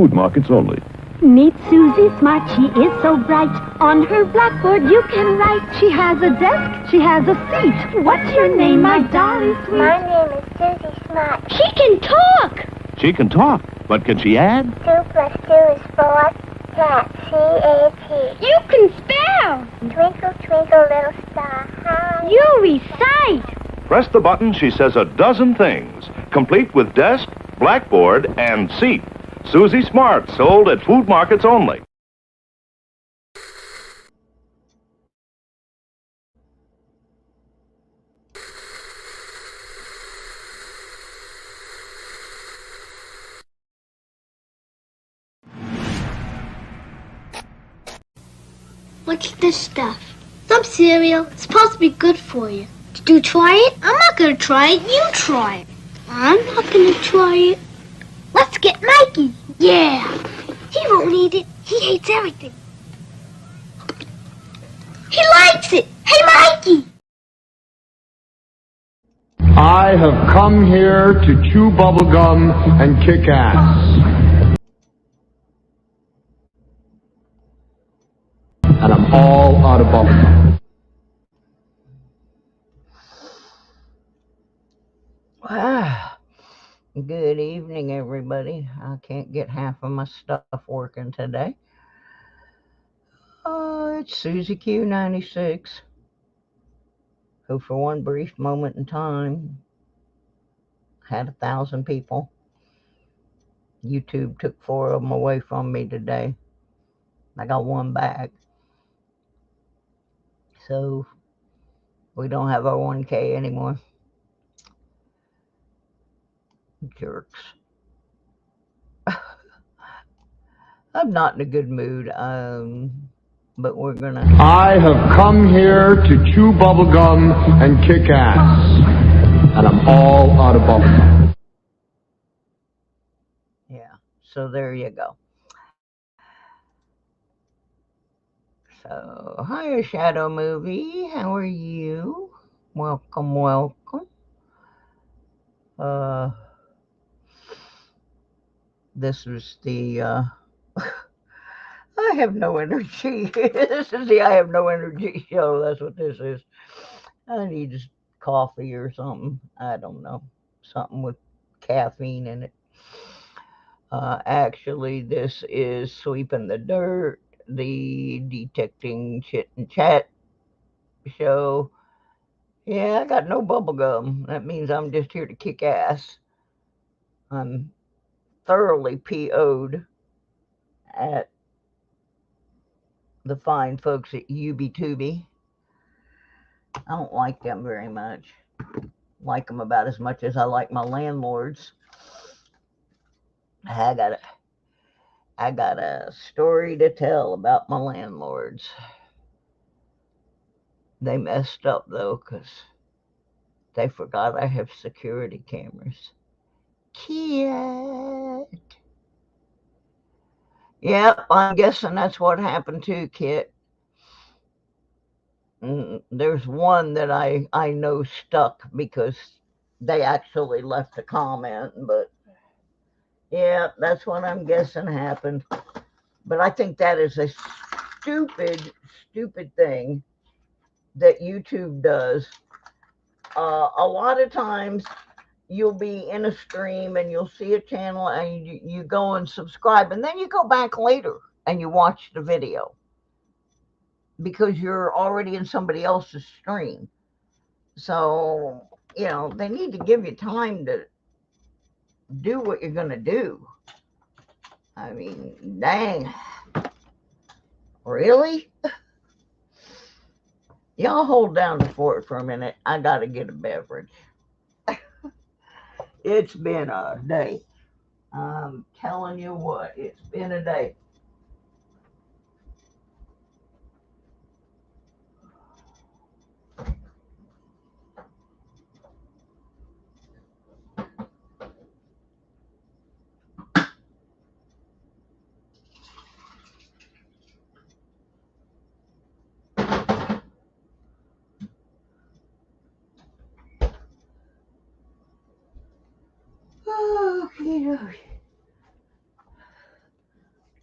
food markets only. Meet Susie Smart, she is so bright. On her blackboard you can write. She has a desk, she has a seat. What's your name, my dolly sweet? My name is Susie Smart. She can talk! She can talk, but can she add? 2 plus 2 is 4. Cat, C-A-T. You can spell! Twinkle, twinkle, little star, how You recite! Press the button, she says a dozen things, complete with desk, blackboard, and seat. Susie Smart, sold at food markets only. What's this stuff? Some cereal. It's supposed to be good for you. Did you try it? I'm not gonna try it. You try it. I'm not gonna try it. Let's get Mikey. Yeah. He won't eat it. He hates everything. He likes it. Hey, Mikey. I have come here to chew bubblegum and kick ass. And I'm all out of bubblegum. Ah, good evening, everybody. I can't get half of my stuff working today. It's Susie Q96, who for one brief moment in time had 1,000 people. YouTube took 4 of them away from me today. I got 1 back. So we don't have our 1K anymore. Jerks. I'm not in a good mood, but we're gonna... I have come here to chew bubblegum and kick ass. And I'm all out of bubblegum. Yeah, so there you go. So, hiya, Shadow Movie. How are you? Welcome, welcome. This is the, I have no energy. This is the I have no energy show. That's what this is. I need coffee or something. I don't know. Something with caffeine in it. Actually, this is Sweepin the Dirt, the detecting Chit and Chat show. Yeah, I got no bubble gum. That means I'm just here to kick ass. I'm thoroughly PO'd at the fine folks at UB2B. I don't like them very much. Like them about as much as I like my landlords. I got a story to tell about my landlords. They messed up though, 'cause they forgot I have security cameras. Kit. Yep, I'm guessing that's what happened too, Kit. There's one that I know stuck because they actually left a comment, but yeah, that's what I'm guessing happened. But I think that is a stupid thing that YouTube does. A lot of times you'll be in a stream and you'll see a channel and you go and subscribe, and then you go back later and you watch the video because you're already in somebody else's stream. So, you know, they need to give you time to do what you're going to do. I mean, dang. Really? Y'all hold down the fort for a minute. I got to get a beverage. It's been a day. I'm telling you what, it's been a day.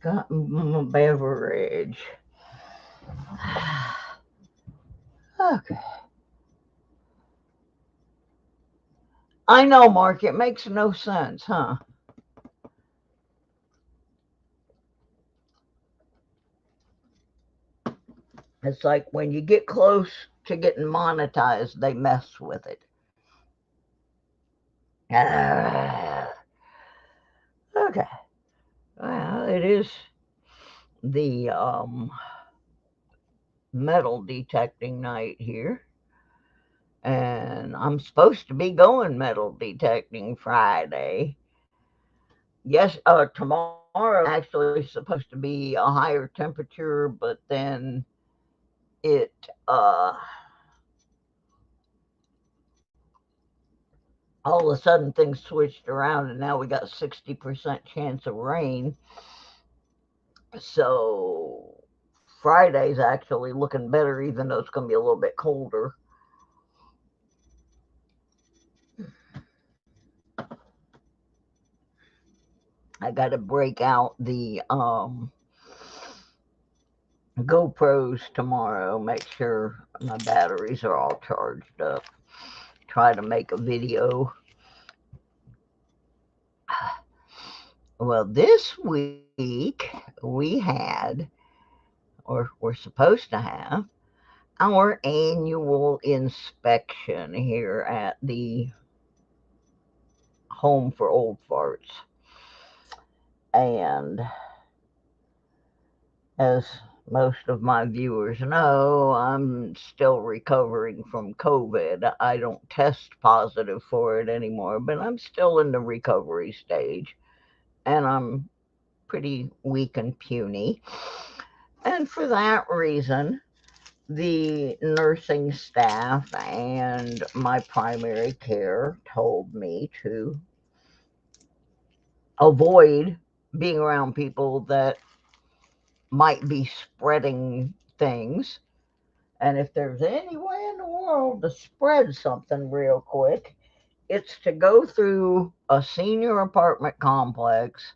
got my beverage. Okay. I know, Mark, it makes no sense, huh? It's like when you get close to getting monetized, they mess with it. Okay. Well, it is the metal detecting night here. And I'm supposed to be going metal detecting Friday. Yes, tomorrow actually supposed to be a higher temperature, but then it all of a sudden things switched around and now we got 60% chance of rain. So Friday's actually looking better, even though it's going to be a little bit colder. I got to break out the GoPros tomorrow, make sure my batteries are all charged up. Try to make a video. Well, this week we had, or we're supposed to have, our annual inspection here at the Home for Old Farts. And as most of my viewers know, I'm still recovering from COVID. I don't test positive for it anymore, but I'm still in the recovery stage. And I'm pretty weak and puny. And for that reason, the nursing staff and my primary care told me to avoid being around people that might be spreading things. And if there's any way in the world to spread something real quick, it's to go through a senior apartment complex,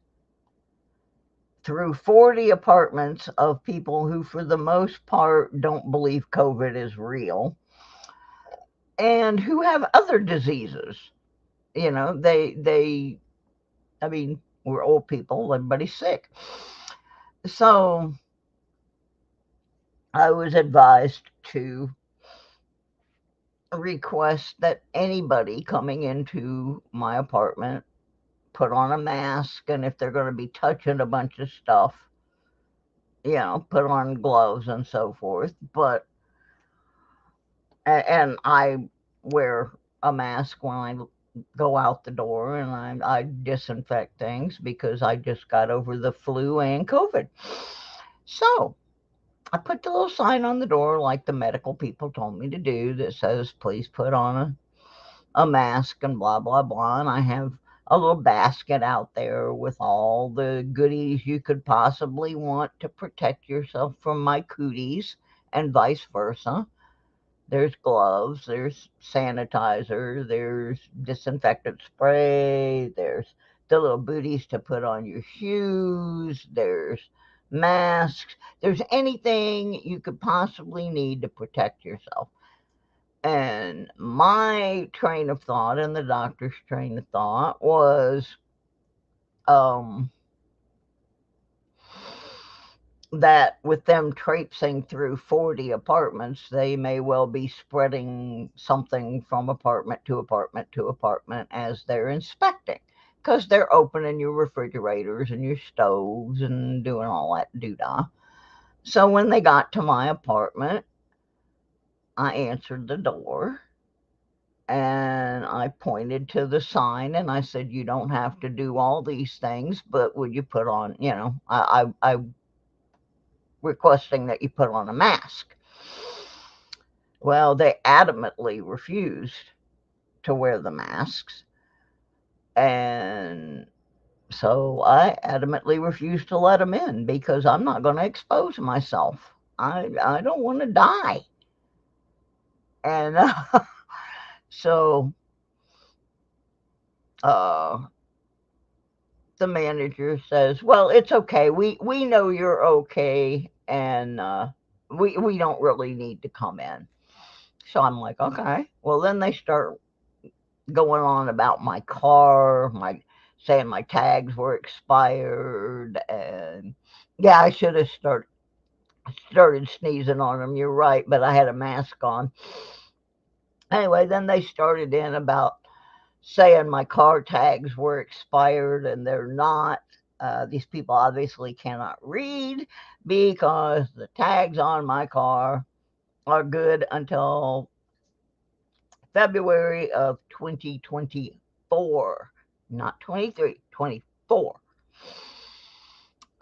through 40 apartments of people who, for the most part, don't believe COVID is real and who have other diseases. You know, I mean, we're old people, everybody's sick. So I was advised to request that anybody coming into my apartment put on a mask, and if they're going to be touching a bunch of stuff, put on gloves and so forth. But and I wear a mask when I go out the door, and I disinfect things because I just got over the flu and COVID. So I put the little sign on the door like the medical people told me to do that says, please put on a mask and blah, blah, blah. And I have a little basket out there with all the goodies you could possibly want to protect yourself from my cooties and vice versa. There's gloves, there's sanitizer, there's disinfectant spray, there's the little booties to put on your shoes, there's masks, there's anything you could possibly need to protect yourself. And my train of thought and the doctor's train of thought was that with them traipsing through 40 apartments, they may well be spreading something from apartment to apartment to apartment as they're inspecting, because they're opening your refrigerators and your stoves and doing all that doodah. So when they got to my apartment, I answered the door and I pointed to the sign and I said, you don't have to do all these things, but would you put on, I requesting that you put on a mask. Well, they adamantly refused to wear the masks. And so I adamantly refused to let them in because I'm not going to expose myself. I don't want to die. And so the manager says, well, it's okay. We know you're okay, and we don't really need to come in. So I'm like, okay. Well, then they start going on about my car, my saying my tags were expired, and yeah, I should have started sneezing on them. You're right, but I had a mask on. Anyway, then they started in about saying my car tags were expired, and they're not. These people obviously cannot read because the tags on my car are good until February of 2024, not 23, 24.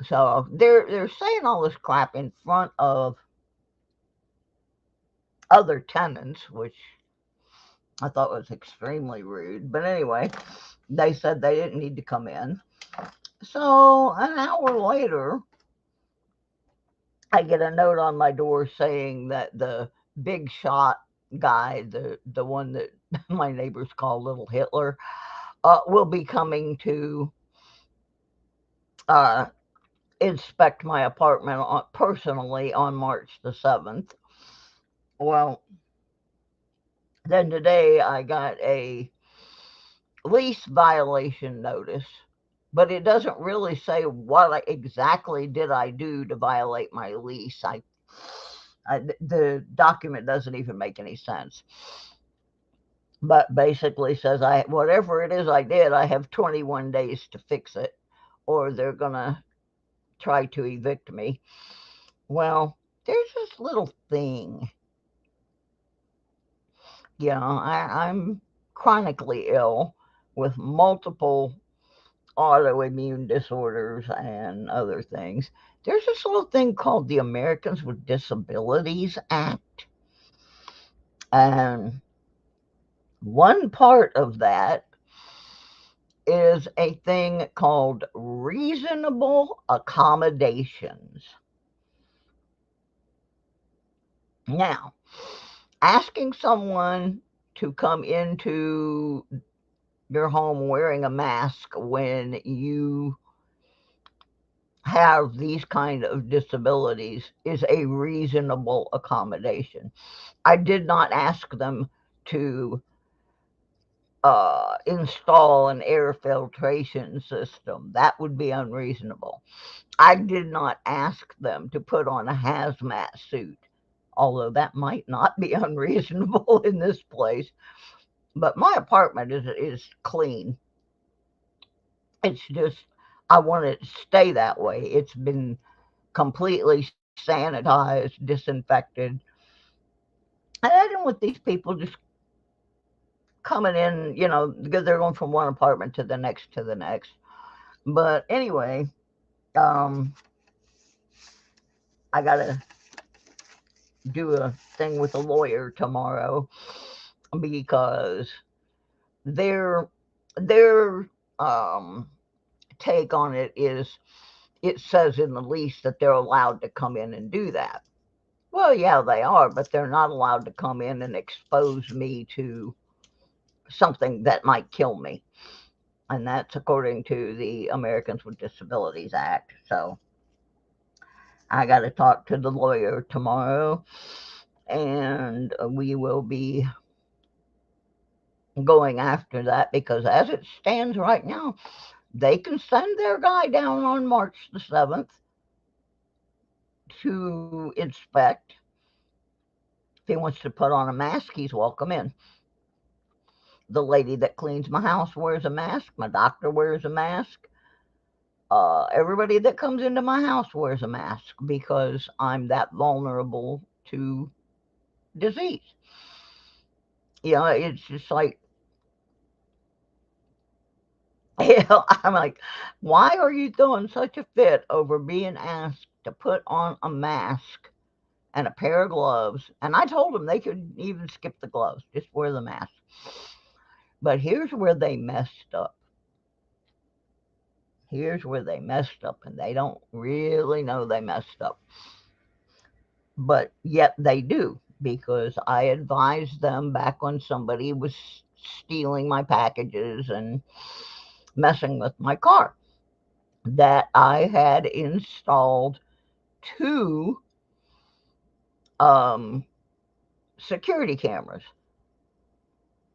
So they're saying all this crap in front of other tenants, which I thought was extremely rude. But anyway, they said they didn't need to come in. So an hour later, I get a note on my door saying that the big shot guy, the one that my neighbors call Little Hitler, will be coming to uh, inspect my apartment personally on March the 7th. Well, then today I got a lease violation notice, but it doesn't really say what exactly did I do to violate my lease. The document doesn't even make any sense, but basically says whatever it is I did, I have 21 days to fix it, or they're gonna try to evict me. Well, there's this little thing. I'm chronically ill with multiple autoimmune disorders and other things. There's this little thing called the Americans with Disabilities Act. And one part of that is a thing called reasonable accommodations. Now, asking someone to come into your home wearing a mask when you have these kind of disabilities is a reasonable accommodation. I did not ask them to install an air filtration system. That would be unreasonable. I did not ask them to put on a hazmat suit, although that might not be unreasonable in this place. But my apartment is clean. It's just I want it to stay that way. It's been completely sanitized, disinfected. And I didn't want these people just coming in, because they're going from one apartment to the next to the next. But anyway, I gotta do a thing with a lawyer tomorrow because their take on it is, it says in the lease that they're allowed to come in and do that. Well, yeah, they are, but they're not allowed to come in and expose me to something that might kill me. And that's according to the Americans with Disabilities Act. So I got to talk to the lawyer tomorrow, and we will be going after that, because as it stands right now, they can send their guy down on March the 7th to inspect. If he wants to put on a mask, he's welcome in. The lady that cleans my house wears a mask. My doctor wears a mask. Everybody that comes into my house wears a mask because I'm that vulnerable to disease. It's just like, I'm like, why are you throwing such a fit over being asked to put on a mask and a pair of gloves? And I told them they could even skip the gloves, just wear the mask. But here's where they messed up. Here's where they messed up, and they don't really know they messed up. But yet they do, because I advised them back when somebody was stealing my packages and messing with my car. that I had installed two security cameras.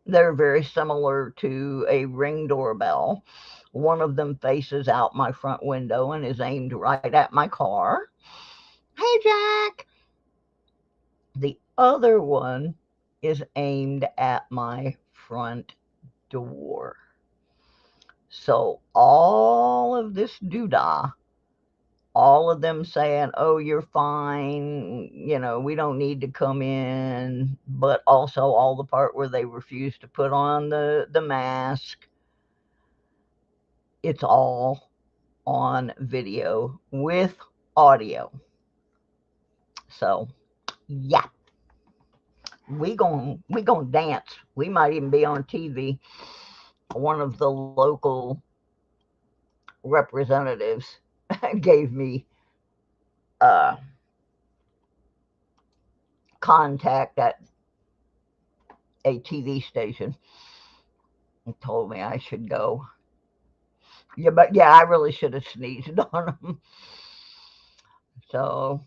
They're very similar to a Ring doorbell. One of them faces out my front window and is aimed right at my car. Hey, Jack. The other one is aimed at my front door. So all of this doodah, all of them saying, oh, you're fine, we don't need to come in, but also all the part where they refuse to put on the mask, it's all on video with audio. So yeah, we gonna dance. We might even be on TV. One of the local representatives gave me contact at a TV station and told me I should go. Yeah, but yeah, I really should have sneezed on them. So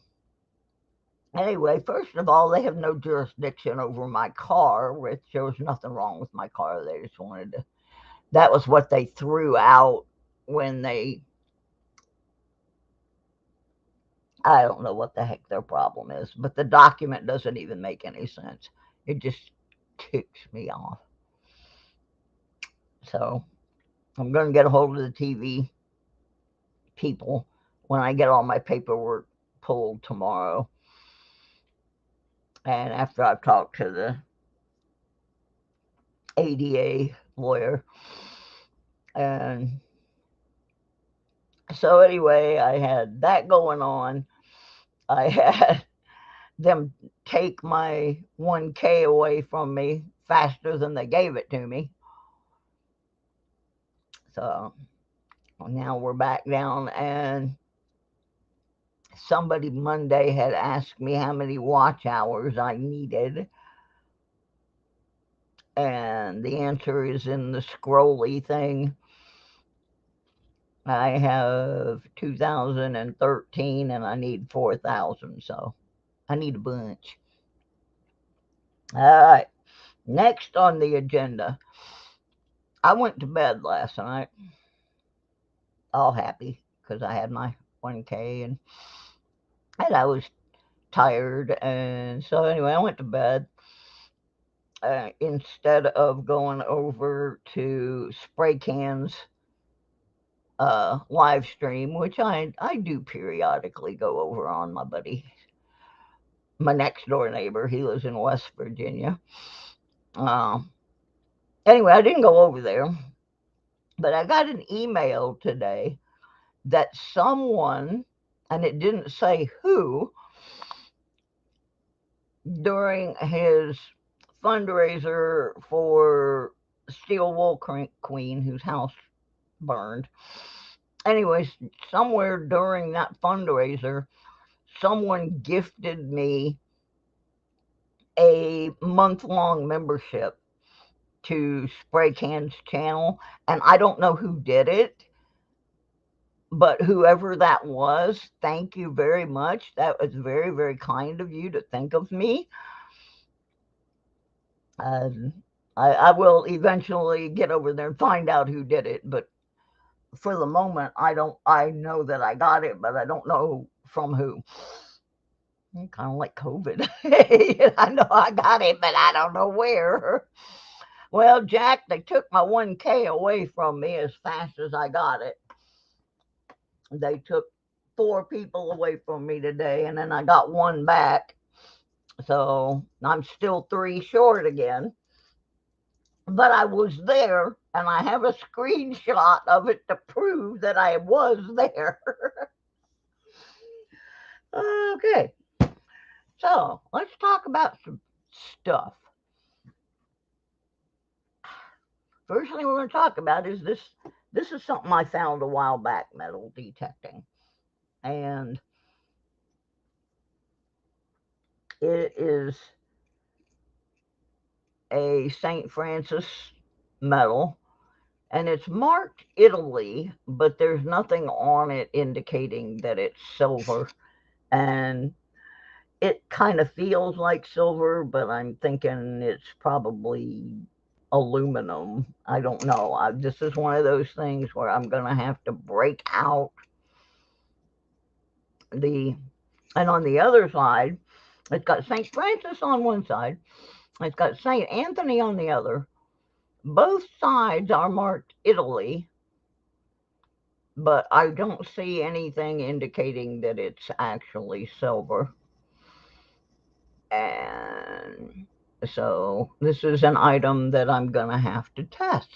anyway, first of all, they have no jurisdiction over my car, which there was nothing wrong with my car. They just wanted to. That was what they threw out when they. I don't know what the heck their problem is, but the document doesn't even make any sense. It just ticks me off. So I'm going to get a hold of the TV people when I get all my paperwork pulled tomorrow. And after I've talked to the ADA lawyer. And so anyway, I had that going on. I had them take my 1K away from me faster than they gave it to me. So now we're back down, and somebody Monday had asked me how many watch hours I needed. And the answer is in the scrolly thing. I have 2013 and I need 4,000, so I need a bunch. All right, next on the agenda, I went to bed last night all happy because I had my 1K and I was tired. And so anyway, I went to bed. Instead of going over to Spray Can's live stream, which I do periodically go over on my next door neighbor. He lives in West Virginia. Anyway, I didn't go over there, but I got an email today that someone, and it didn't say who, during his fundraiser for Steel Wool Queen, whose house burned. Anyways, somewhere during that fundraiser, someone gifted me a month-long membership to Spray Can's channel, and I don't know who did it, but whoever that was, thank you very much. That was very, very kind of you to think of me. I will eventually get over there and find out who did it, but for the moment, I know that I got it, but I don't know from who. Kind of like COVID. I know I got it, but I don't know where. Well, Jack, they took my 1K away from me as fast as I got it. They took 4 people away from me today, and then I got 1 back. So I'm still 3 short again. But I was there, and I have a screenshot of it to prove that I was there. Okay. So let's talk about some stuff. First thing we're going to talk about is this. This is something I found a while back, metal detecting. And it is a St. Francis medal. And it's marked Italy, but there's nothing on it indicating that it's silver. And it kind of feels like silver, but I'm thinking it's probably aluminum. I don't know. This is one of those things where I'm going to have to break out and on the other side, it's got St. Francis on one side, it's got St. Anthony on the other. Both sides are marked Italy, but I don't see anything indicating that it's actually silver. And so this is an item that I'm going to have to test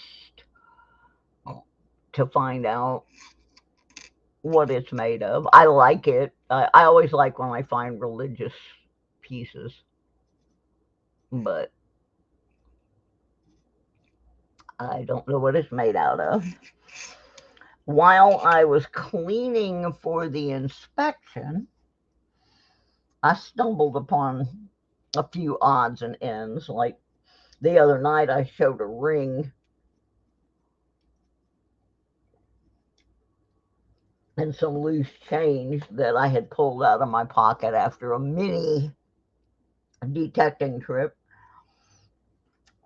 to find out what it's made of. I like it. I always like when I find religious pieces, but I don't know what it's made out of. While I was cleaning for the inspection, I stumbled upon a few odds and ends. Like the other night, I showed a ring and some loose change that I had pulled out of my pocket after a mini detecting trip.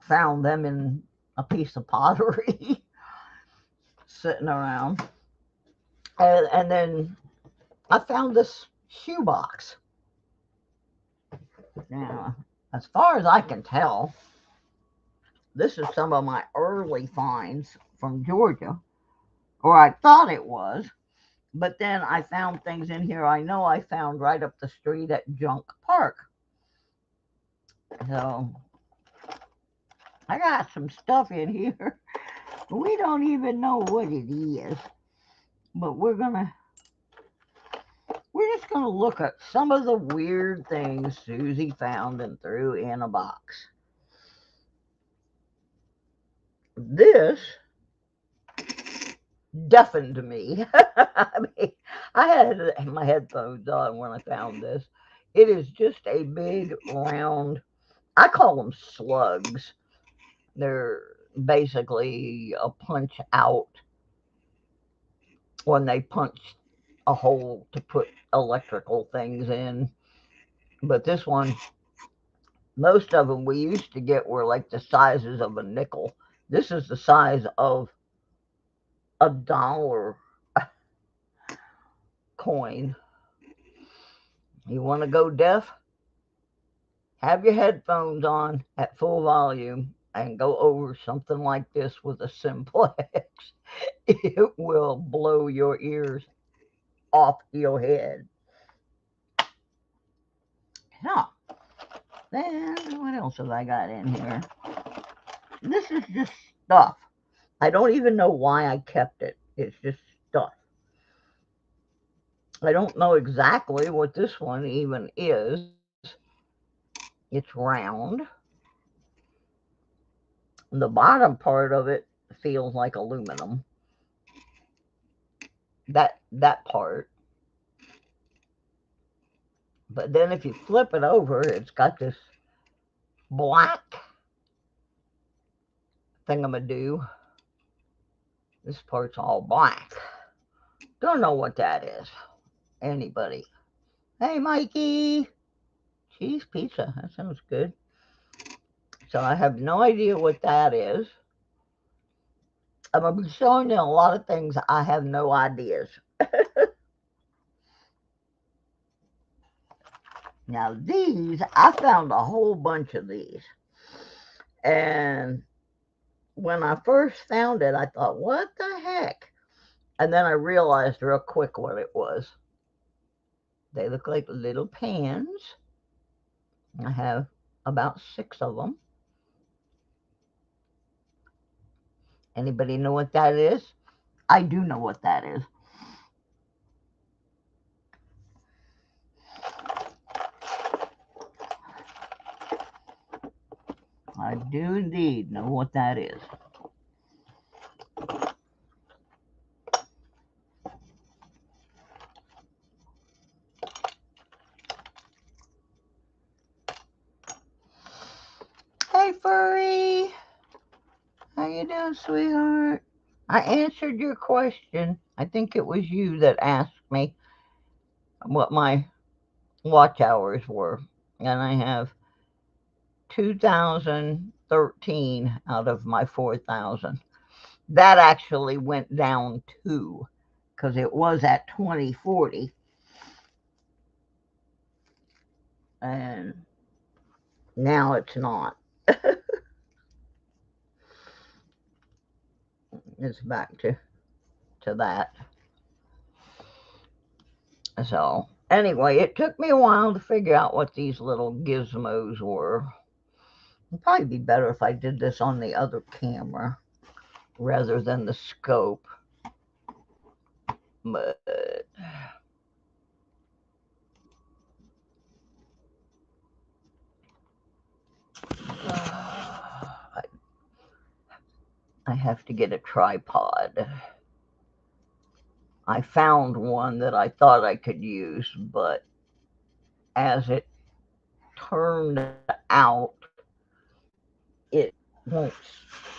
Found them in a piece of pottery sitting around. And then I found this shoebox. Now, as far as I can tell, this is some of my early finds from Georgia, or I thought it was. But then I found things in here I know I found right up the street at Junk Park. So I got some stuff in here. We don't even know what it is. But we're just gonna look at some of the weird things Susie found and threw in a box. This deafened me. I mean, I had my headphones on when I found this. It is just a big round, I call them slugs. They're basically a punch out when they punch a hole to put electrical things in. But this one, most of them we used to get were like the sizes of a nickel. This is the size of $1 coin. You want to go deaf? Have your headphones on at full volume and go over something like this with a simplex. It will blow your ears off your head. Huh. Then what else have I got in here? This is just stuff. I don't even know why I kept it. It's just stuff. I don't know exactly what this one even is. It's round. The bottom part of it feels like aluminum. That part. But then if you flip it over, it's got this black thingamadoo. This part's all black. Don't know what that is. Anybody? Hey, Mikey. Cheese pizza. That sounds good. So I have no idea what that is. I'm going to be showing you a lot of things I have no ideas. Now these, I found a whole bunch of these. And when I first found it, I thought, what the heck? And then I realized real quick what it was. They look like little pans. I have about 6 of them. Anybody know what that is? I do know what that is. I do indeed know what that is. Hey, Furry. How you doing, sweetheart? I answered your question. I think it was you that asked me what my watch hours were. And I have 2013 out of my 4,000. That actually went down too, because it was at 2040. And now it's not. It's back to that. So anyway, it took me a while to figure out what these little gizmos were. It'd probably be better if I did this on the other camera rather than the scope. But I have to get a tripod. I found one that I thought I could use, but as it turned out, it won't.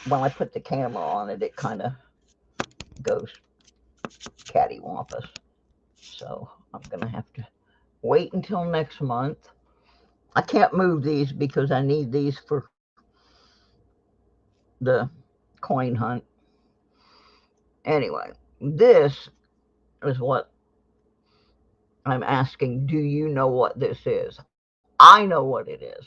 When I put the camera on it, it kind of goes cattywampus. So I'm going to have to wait until next month. I can't move these because I need these for the coin hunt. Anyway, this is what I'm asking. Do you know what this is? I know what it is.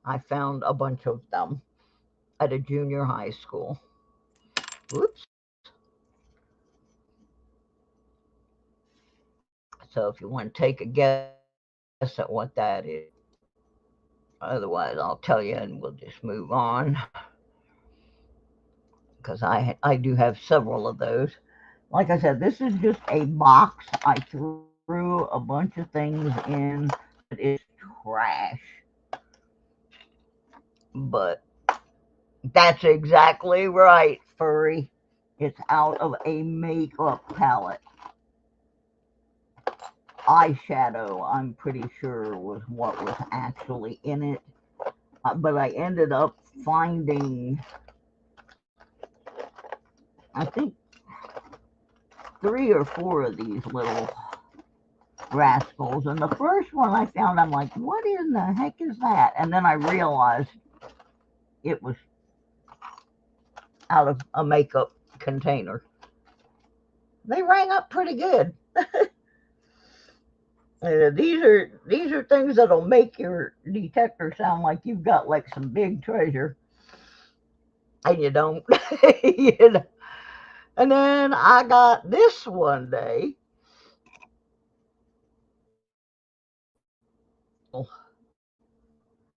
I found a bunch of them at a junior high school. Whoops. So if you want to take a guess at what that is, otherwise I'll tell you and we'll just move on. Because I do have several of those. Like I said, this is just a box. I threw a bunch of things in. It's trash. But that's exactly right, furry. It's out of a makeup palette. Eyeshadow, I'm pretty sure, was what was actually in it. But I ended up finding, I think, 3 or 4 of these little rascals. And the first one I found, I'm like, what in the heck is that? And then I realized it was out of a makeup container. They rang up pretty good. These are things that'll make your detector sound like you've got like some big treasure, and you don't. You know? And then I got this one day.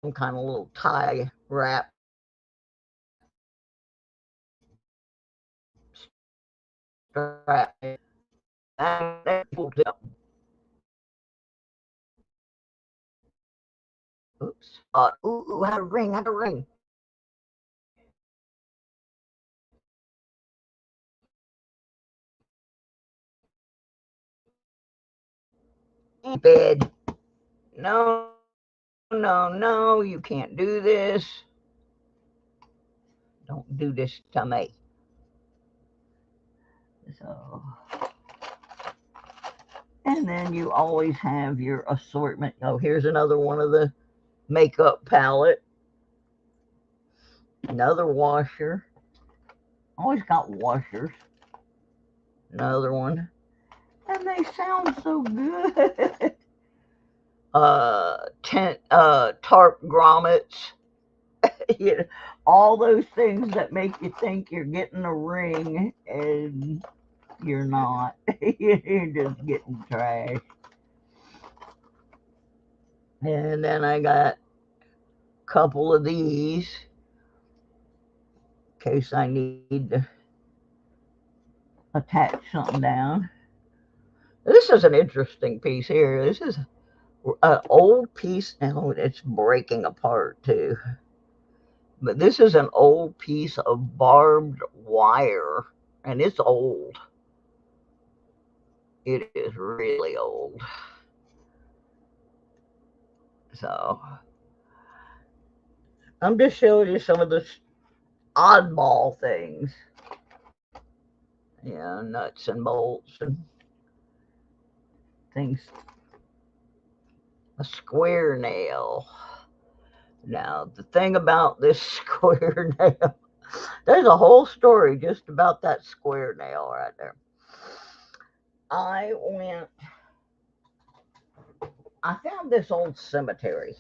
Some kind of little tie wrap. Strap. Oops. Ooh, I had a ring. I had a ring. Bed. No, no, no, you can't do this. Don't do this to me. So, and then you always have your assortment. Oh, here's another one of the makeup palette. Another washer. Always got washers. Another one. And they sound so good. Tarp grommets. You know, all those things that make you think you're getting a ring and you're not. You're just getting trash. And then I got a couple of these in case I need to attach something down. This is an interesting piece here. This is an old piece. Now it's breaking apart too. But this is an old piece of barbed wire, and it's old. It is really old. So I'm just showing you some of the oddball things. Yeah, nuts and bolts and things. A square nail. Now, the thing about this square nail, there's a whole story just about that square nail right there. I found this old cemetery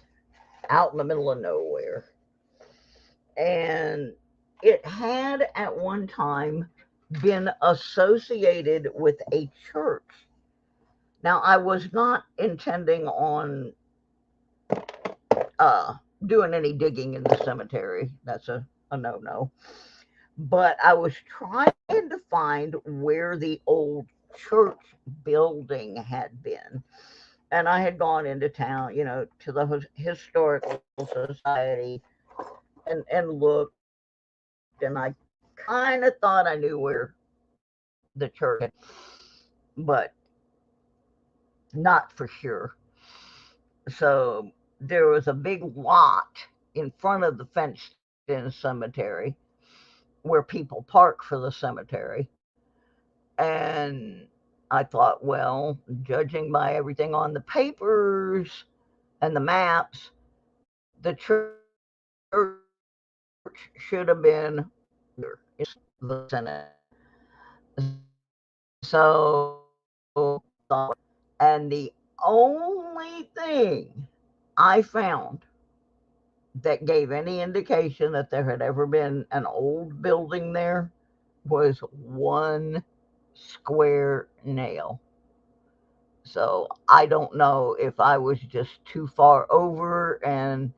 out in the middle of nowhere. And it had at one time been associated with a church. Now, I was not intending on doing any digging in the cemetery. That's a no-no. But I was trying to find where the old church building had been. And I had gone into town, to the historical society and looked, and I kind of thought I knew where the church had, but not for sure. So there was a big lot in front of the fenced-in cemetery where people park for the cemetery. And I thought, well, judging by everything on the papers and the maps, the church should have been in the Senate. So, and the only thing I found that gave any indication that there had ever been an old building there was one square nail. So I don't know if I was just too far over and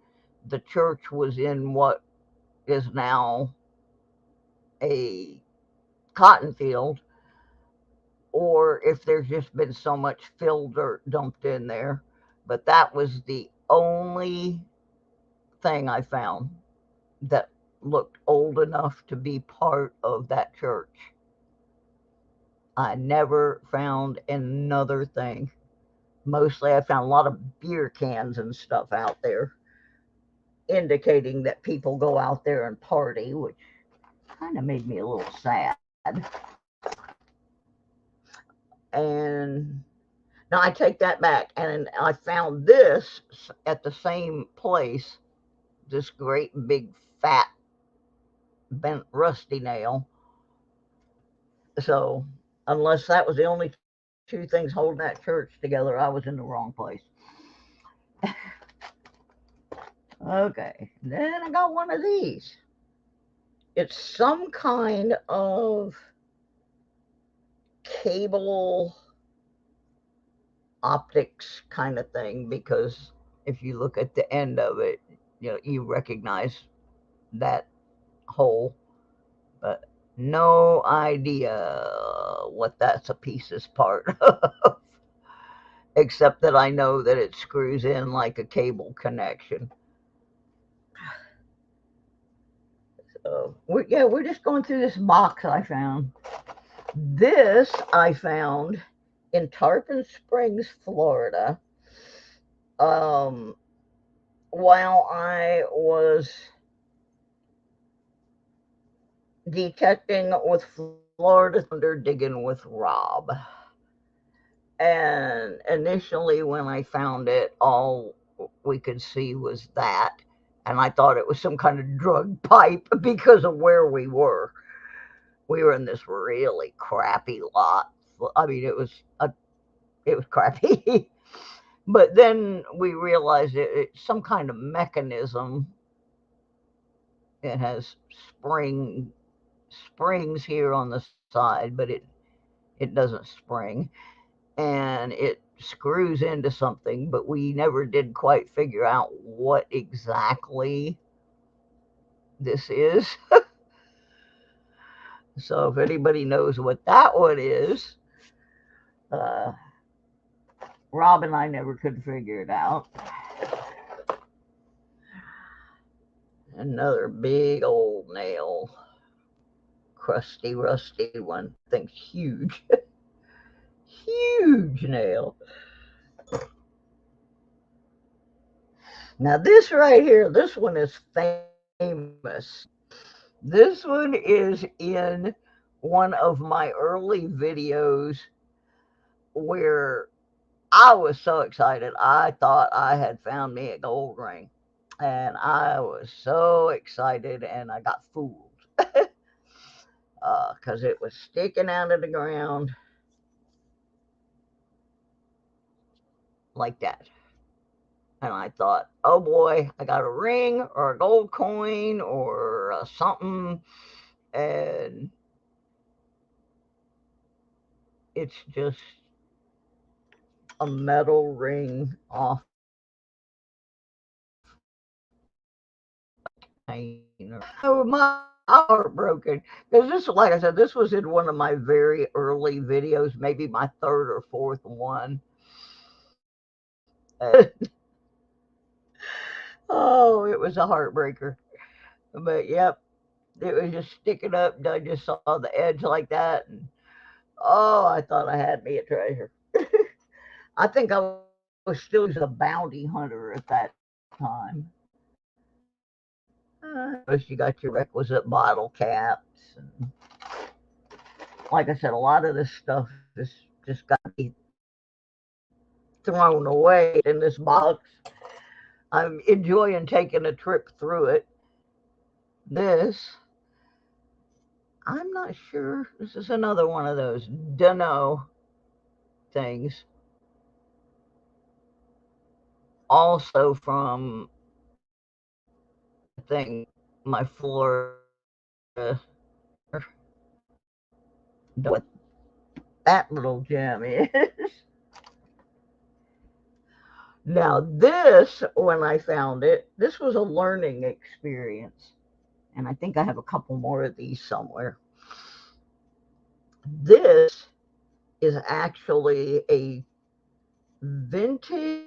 the church was in what is now a cotton field, or if there's just been so much fill dirt dumped in there. But that was the only thing I found that looked old enough to be part of that church. I never found another thing. Mostly I found a lot of beer cans and stuff out there, indicating that people go out there and party, which kind of made me a little sad. And now I take that back, and I found this at the same place, this great big fat bent rusty nail. So unless that was the only two things holding that church together, I was in the wrong place. Okay, then I got one of these. It's some kind of cable optics kind of thing, because if you look at the end of it, you recognize that hole, but no idea what that's a piece is part of, except that I know that it screws in like a cable connection. So we're just going through this box I found. This I found in Tarpon Springs, Florida, while I was detecting with Florida Thunder, digging with Rob. And initially when I found it, all we could see was that. And I thought it was some kind of drug pipe because of where we were. We were in this really crappy lot. I mean, it was crappy. But then we realized it's some kind of mechanism. It has springs here on the side, but it doesn't spring. And it screws into something, but we never did quite figure out what exactly this is. So if anybody knows what that one is, Rob and I never could figure it out. Another big old nail, crusty, rusty one. Thing's huge. Huge nail. Now this right here, this one is famous. This one is in one of my early videos where I was so excited. I thought I had found me a gold ring. And I was so excited and I got fooled because it was sticking out of the ground like that. And I thought, oh boy, I got a ring or a gold coin or something. And it's just a metal ring off. Oh, my heart broken. Because this, like I said, this was in one of my very early videos, maybe my third or fourth one. Oh, it was a heartbreaker. But yep, it was just sticking up. And I just saw the edge like that. And oh, I thought I had me a treasure. I think I was still a bounty hunter at that time. You got your requisite bottle caps. And like I said, a lot of this stuff is just got to be thrown away in this box. I'm enjoying taking a trip through it. This, I'm not sure. This is another one of those dunno things. Also from, I think, my Florida. What that little gem is. Now this, when I found it, this was a learning experience. And I think I have a couple more of these somewhere. This is actually a vintage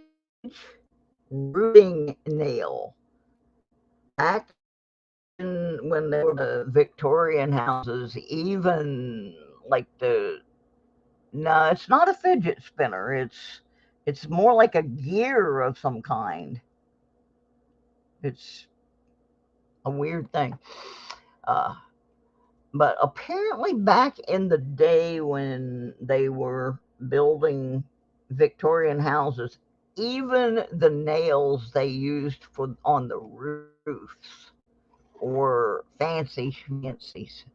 rooting nail. Back when they were the Victorian houses, even like no, it's not a fidget spinner. It's more like a gear of some kind. It's a weird thing. But apparently back in the day when they were building Victorian houses, even the nails they used for on the roofs were fancies.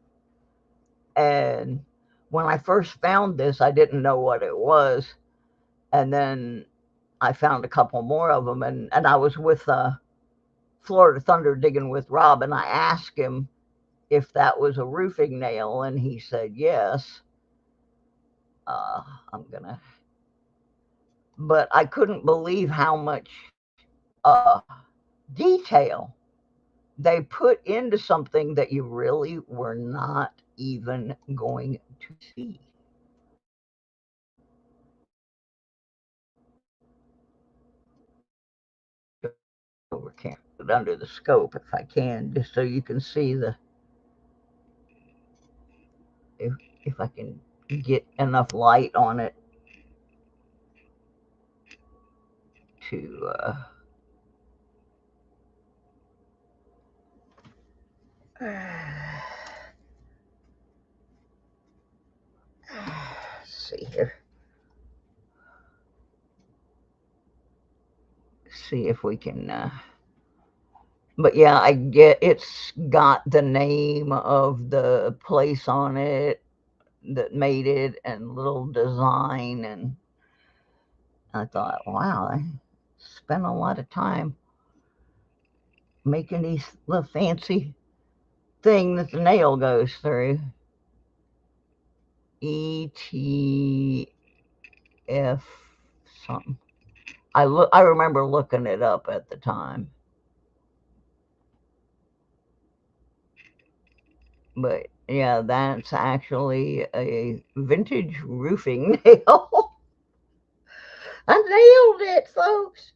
And when I first found this, I didn't know what it was. And then I found a couple more of them. And I was with Florida Thunder digging with Rob, and I asked him if that was a roofing nail, and he said yes. I'm gonna, but I couldn't believe how much detail they put into something that you really were not even going to see. Over camera, but under the scope if I can, just so you can see the, if I can get enough light on it to see here. See if we can but yeah, I get it's got the name of the place on it that made it and little design, and I thought, wow, I spent a lot of time making these little fancy thing that the nail goes through. ETF something. I remember looking it up at the time. But yeah, that's actually a vintage roofing nail. I nailed it, folks.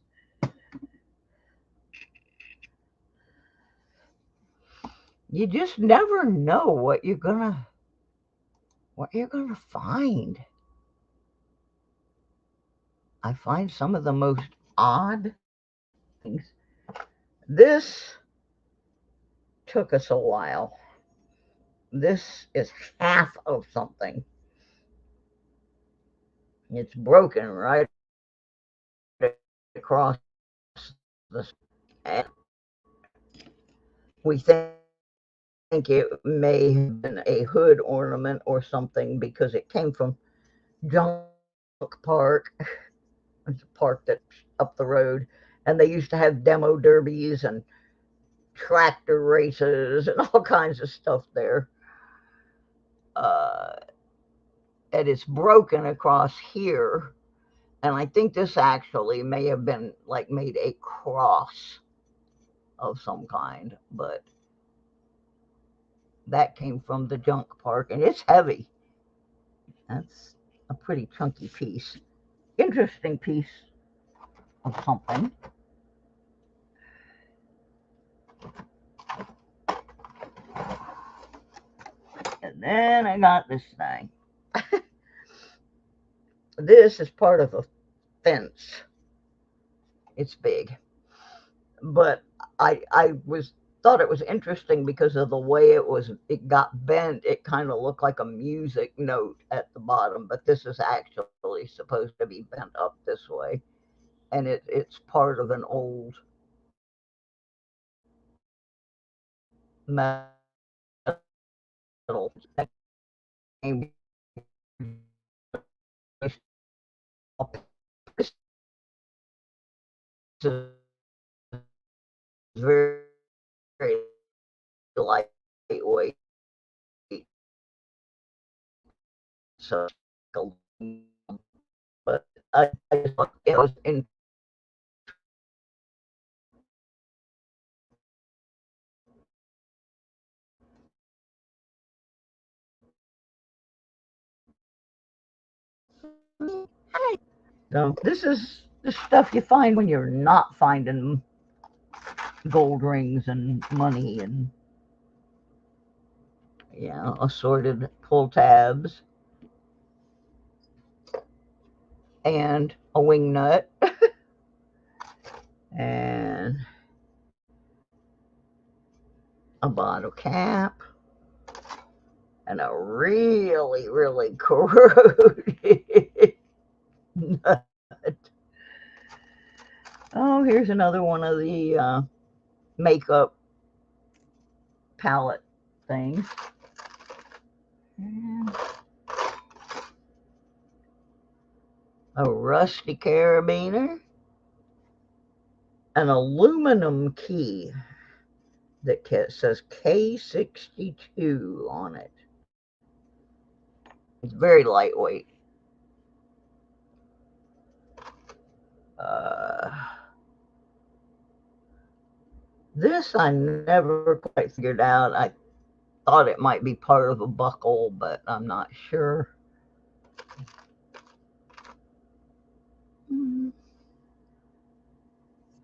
You just never know what you're gonna find. I find some of the most odd things. This took us a while. This is half of something. It's broken right across the. And we think it may have been a hood ornament or something because it came from Junk Park. It's a park that's up the road, and they used to have demo derbies and tractor races and all kinds of stuff there. Uh, and it's broken across here, and I think this actually may have been like made a cross of some kind, but that came from the Junk Park, and it's heavy. That's a pretty chunky piece. Interesting piece of something. And then I got this thing. This is part of a fence. It's big. But I thought it was interesting because of the way it got bent. It kind of looked like a music note at the bottom, but this is actually supposed to be bent up this way. And it's part of an old metal. This is very, very lightweight. So, but I thought it was in. So this is the stuff you find when you're not finding gold rings and money and assorted pull tabs and a wing nut and a bottle cap and a really, really corroded nut. Oh, here's another one of the makeup palette things. And a rusty carabiner, an aluminum key that says K62 on it. It's very lightweight. This I never quite figured out. I thought it might be part of a buckle, but I'm not sure.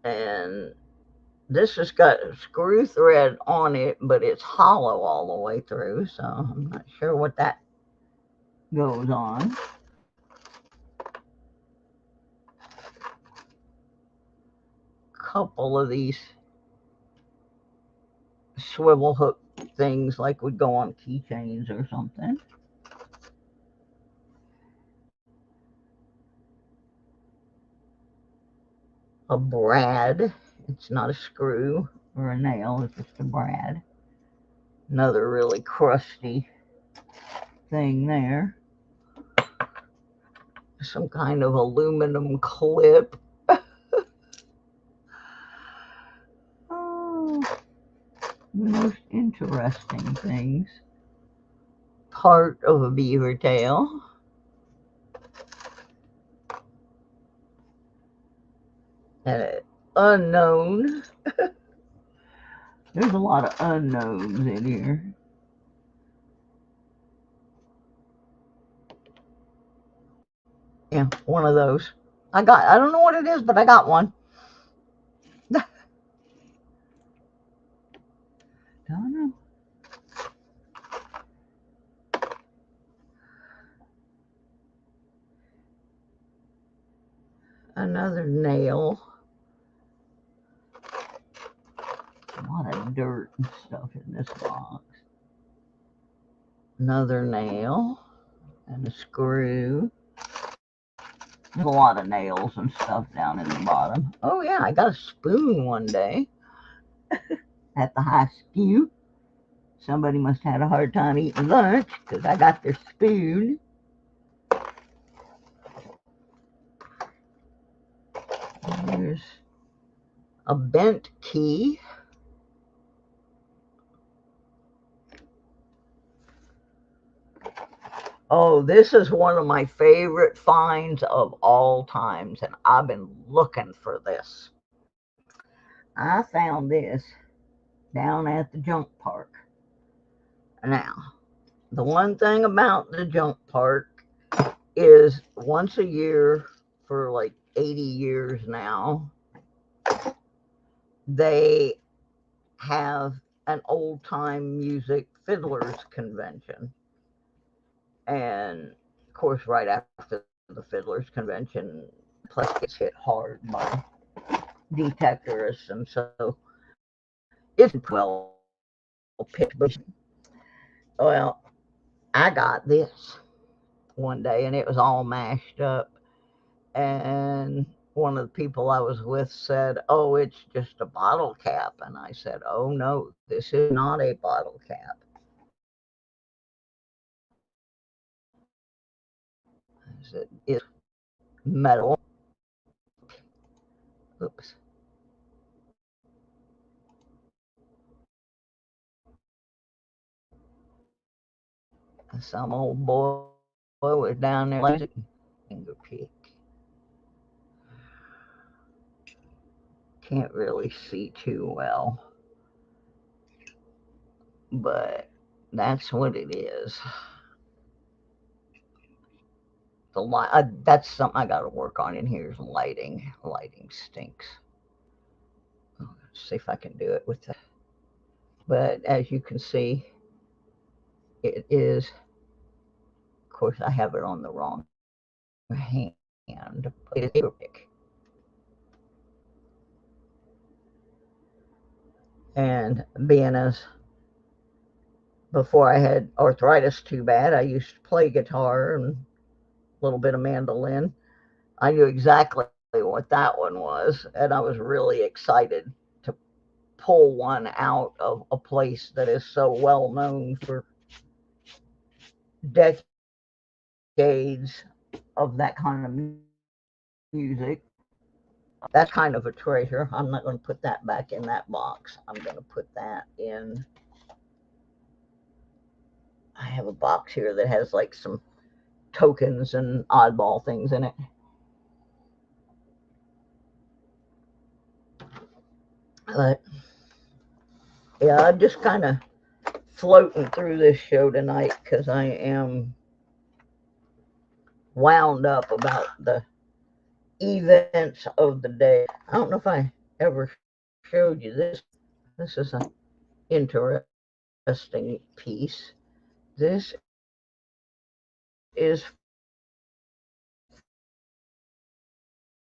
And this has got a screw thread on it, but it's hollow all the way through, so I'm not sure what that goes on. Couple of these swivel hook things like would go on keychains or something. A brad. It's not a screw or a nail, it's just a brad. Another really crusty thing there. Some kind of aluminum clip. Oh, the most interesting things. Part of a beaver tail. And an unknown. There's a lot of unknowns in here. Yeah, one of those. I don't know what it is, but I got one. Don't know. Another nail. A lot of dirt and stuff in this box. Another nail and a screw. There's a lot of nails and stuff down in the bottom. Oh yeah, I got a spoon one day at the high school. Somebody must have had a hard time eating lunch because I got their spoon. There's a bent key. Oh, this is one of my favorite finds of all times, and I've been looking for this. I found this down at the junk park. Now, the one thing about the junk park is once a year for like 80 years now, they have an old time music fiddlers convention. And of course, right after the fiddlers convention, plus gets hit hard by detectorists, and so it's well picked. Well, I got this one day and it was all mashed up, and one of the people I was with said, "Oh, it's just a bottle cap." And I said, "Oh no, this is not a bottle cap. I said, it's metal." Oops. Some old boy was down there like finger pick. Can't really see too well, but that's what it is. The light, that's something I got to work on in here is lighting. Lighting stinks. Let's see if I can do it with that. But as you can see, it is, of course, I have it on the wrong hand. It's a pick. And being as before I had arthritis too bad, I used to play guitar and a little bit of mandolin. I knew exactly what that one was, and I was really excited to pull one out of a place that is so well known for decades of that kind of music. That's kind of a treasure. I'm not going to put that back in that box. I'm going to put that in. I have a box here that has like some tokens and oddball things in it. But yeah, I'm just kind of floating through this show tonight because I am wound up about the events of the day. I don't know if I ever showed you this. This is an interesting piece. This is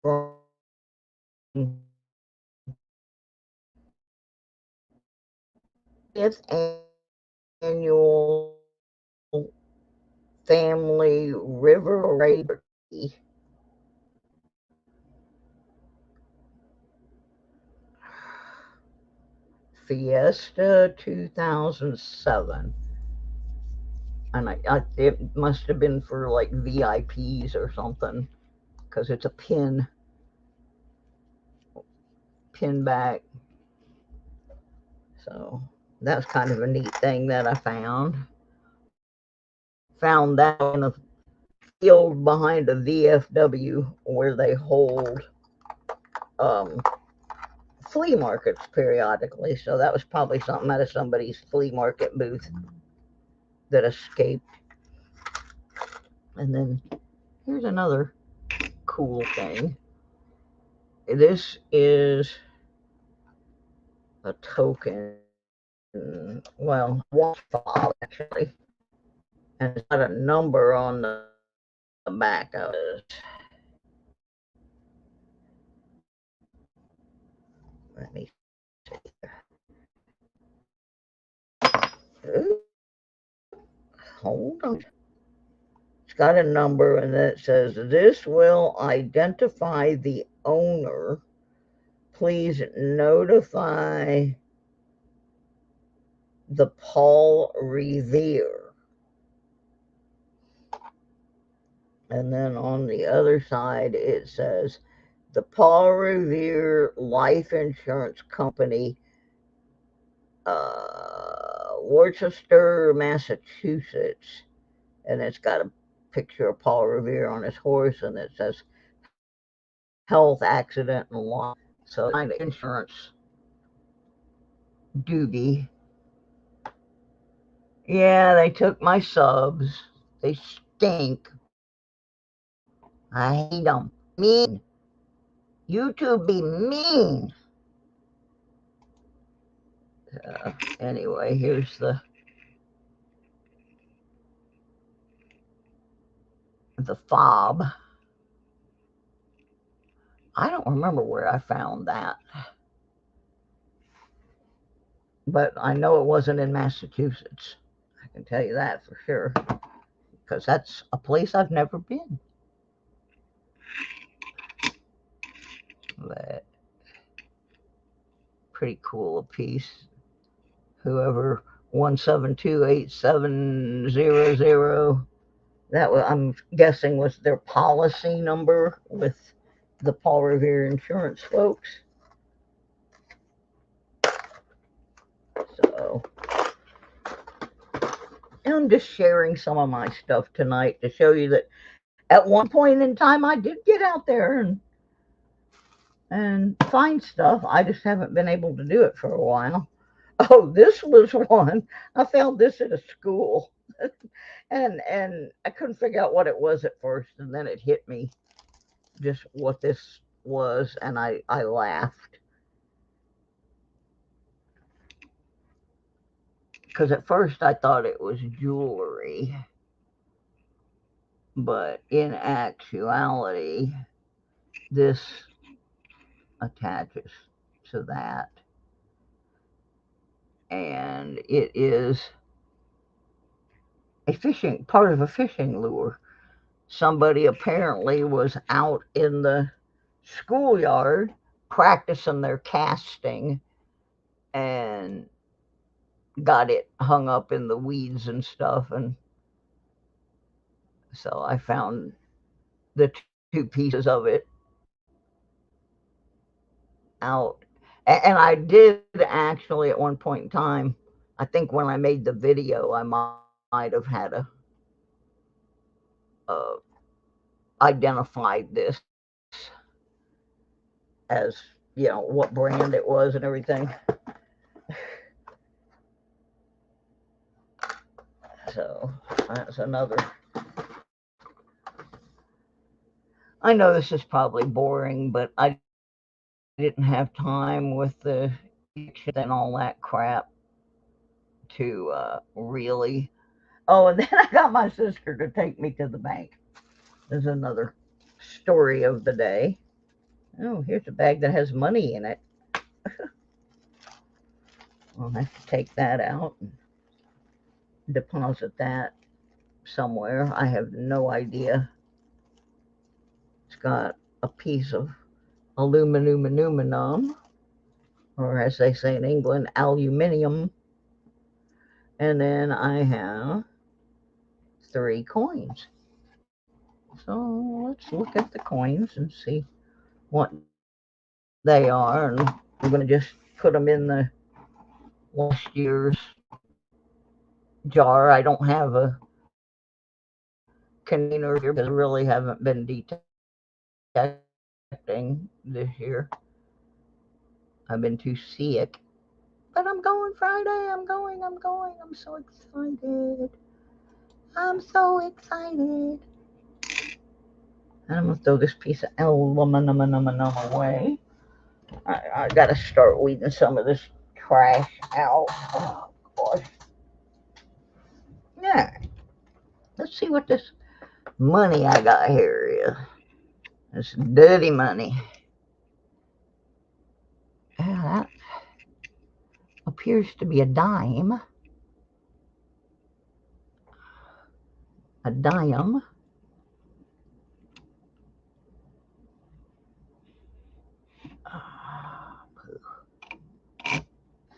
from 5th annual family river raid Fiesta 2007. And it must have been for like VIPs or something, because it's a pin back. So that's kind of a neat thing that I found. Found that in a field behind a VFW where they hold flea markets periodically. So that was probably something out of somebody's flea market booth that escaped. And then here's another cool thing. This is a token, well, watch fob actually, and it's got a number on the back of it. Let me see. hold on. It's got a number, and then it says, this will identify the owner. Please notify the Paul Revere. And then on the other side, it says, the Paul Revere Life Insurance Company, Worcester, Massachusetts. And it's got a picture of Paul Revere on his horse, and it says health, accident, and loss. So kind of insurance duty. Yeah, they took my subs. They stink. I hate them. Mean. YouTube be mean. Anyway, here's the fob. I don't remember where I found that, but I know it wasn't in Massachusetts. I can tell you that for sure, because that's a place I've never been. But pretty cool a piece. Whoever 1728700, that was, I'm guessing, was their policy number with the Paul Revere insurance folks. So I'm just sharing some of my stuff tonight to show you that at one point in time I did get out there and find stuff. I just haven't been able to do it for a while. Oh, this was one. I found this at a school. and I couldn't figure out what it was at first, and then it hit me just what this was, and I laughed. Because at first I thought it was jewelry, but in actuality, this attaches to that. And it is part of a fishing lure. Somebody apparently was out in the schoolyard practicing their casting and got it hung up in the weeds and stuff, and so I found the two pieces of it out. And I did actually at one point in time, I think when I made the video, I might have had identified this as, you know, what brand it was and everything. So that's another. I know this is probably boring, but I didn't have time with the and all that crap to really. Oh, and then I got my sister to take me to the bank. There's another story of the day. Oh, here's a bag that has money in it. I'll have to take that out and deposit that somewhere. I have no idea. It's got a piece of aluminum, or as they say in England, aluminium. And then I have 3 coins. So let's look at the coins and see what they are. And I'm going to just put them in the last year's jar. I don't have a container here because I really haven't been detecting this year. I've been too sick. But I'm going Friday. I'm going. I'm so excited. I'm so excited. And I'm going to throw this piece of aluminum away. I got to start weeding some of this trash out. Oh, gosh. Yeah. Let's see what this money I got here is. This dirty money. Yeah, that appears to be a dime. a dime.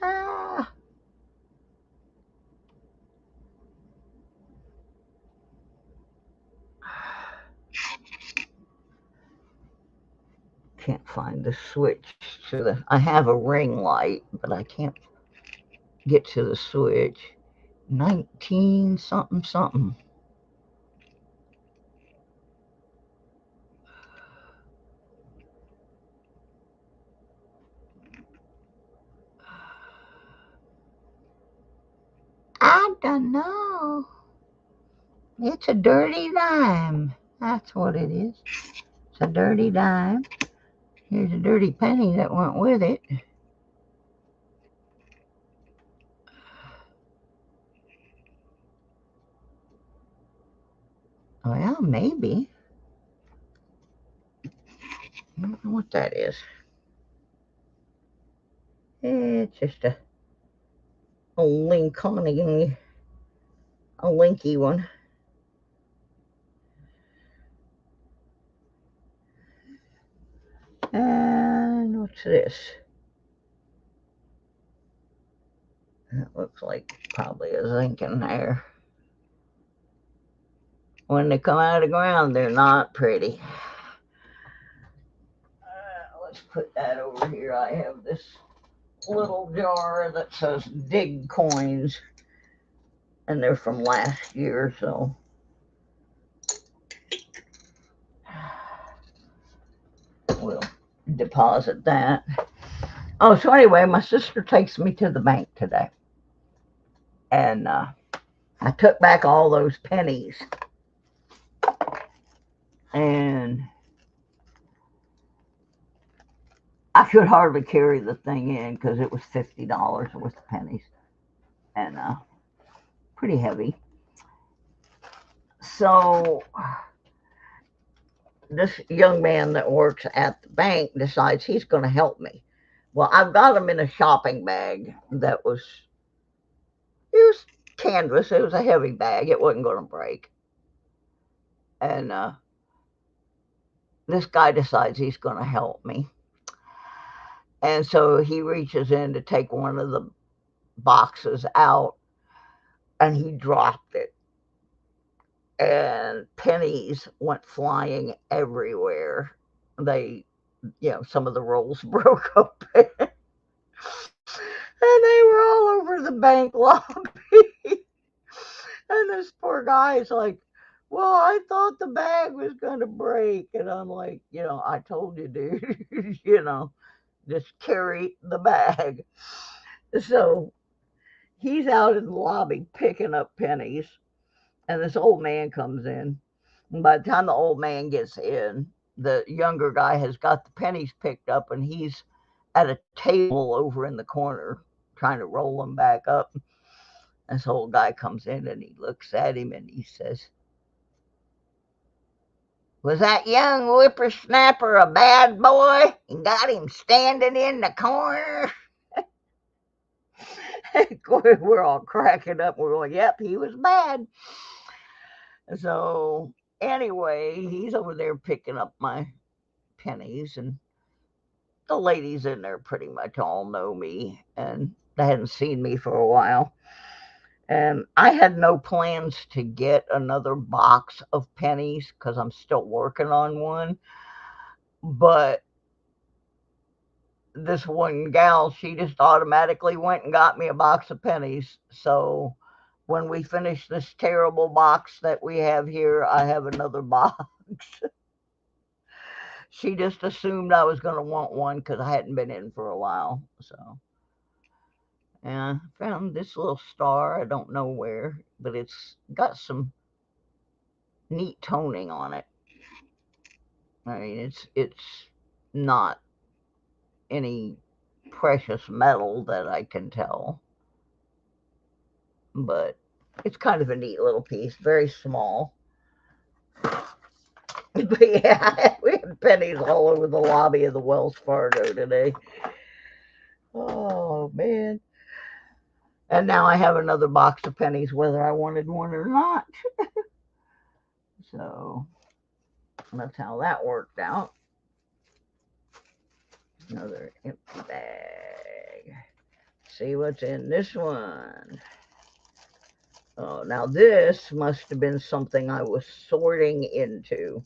Ah. Can't find the switch to the. I have a ring light, but I can't get to the switch. 19 something something. I don't know. It's a dirty dime. That's what it is. It's a dirty dime. Here's a dirty penny that went with it. Well, maybe. I don't know what that is. It's just a Lincoln, a linky one. And what's this? That looks like probably a zinc in there. When they come out of the ground, they're not pretty. Let's put that over here. I have this little jar that says dig coins, and they're from last year, so we'll deposit that. Oh, so anyway, my sister takes me to the bank today, and I took back all those pennies, and I could hardly carry the thing in because it was $50 worth of pennies, and pretty heavy. So this young man that works at the bank decides he's going to help me. Well, I've got him in a shopping bag that was canvas. It was a heavy bag. It wasn't going to break. And this guy decides he's going to help me. And so he reaches in to take one of the boxes out, and he dropped it. And pennies went flying everywhere. They, some of the rolls broke open. And they were all over the bank lobby. And this poor guy's like, well, I thought the bag was going to break. And I'm like, I told you, dude, just carry the bag. So he's out in the lobby picking up pennies. And this old man comes in. And by the time the old man gets in, the younger guy has got the pennies picked up, and he's at a table over in the corner trying to roll them back up. This old guy comes in and he looks at him and he says, was that young whippersnapper a bad boy and got him standing in the corner? We're all cracking up. We're going, yep, he was bad. So anyway, he's over there picking up my pennies, and the ladies in there pretty much all know me, and they hadn't seen me for a while. And I had no plans to get another box of pennies because I'm still working on one. But this one gal, she just automatically went and got me a box of pennies. So when we finish this terrible box that we have here, I have another box. She just assumed I was going to want one because I hadn't been in for a while. So, and I found this little star. I don't know where, but it's got some neat toning on it. I mean, it's not any precious metal that I can tell, but it's kind of a neat little piece, very small. But yeah, we had pennies all over the lobby of the Wells Fargo today. Oh, man. And now I have another box of pennies, whether I wanted one or not. So that's how that worked out. Another empty bag. See what's in this one. Oh, now this must have been something I was sorting into.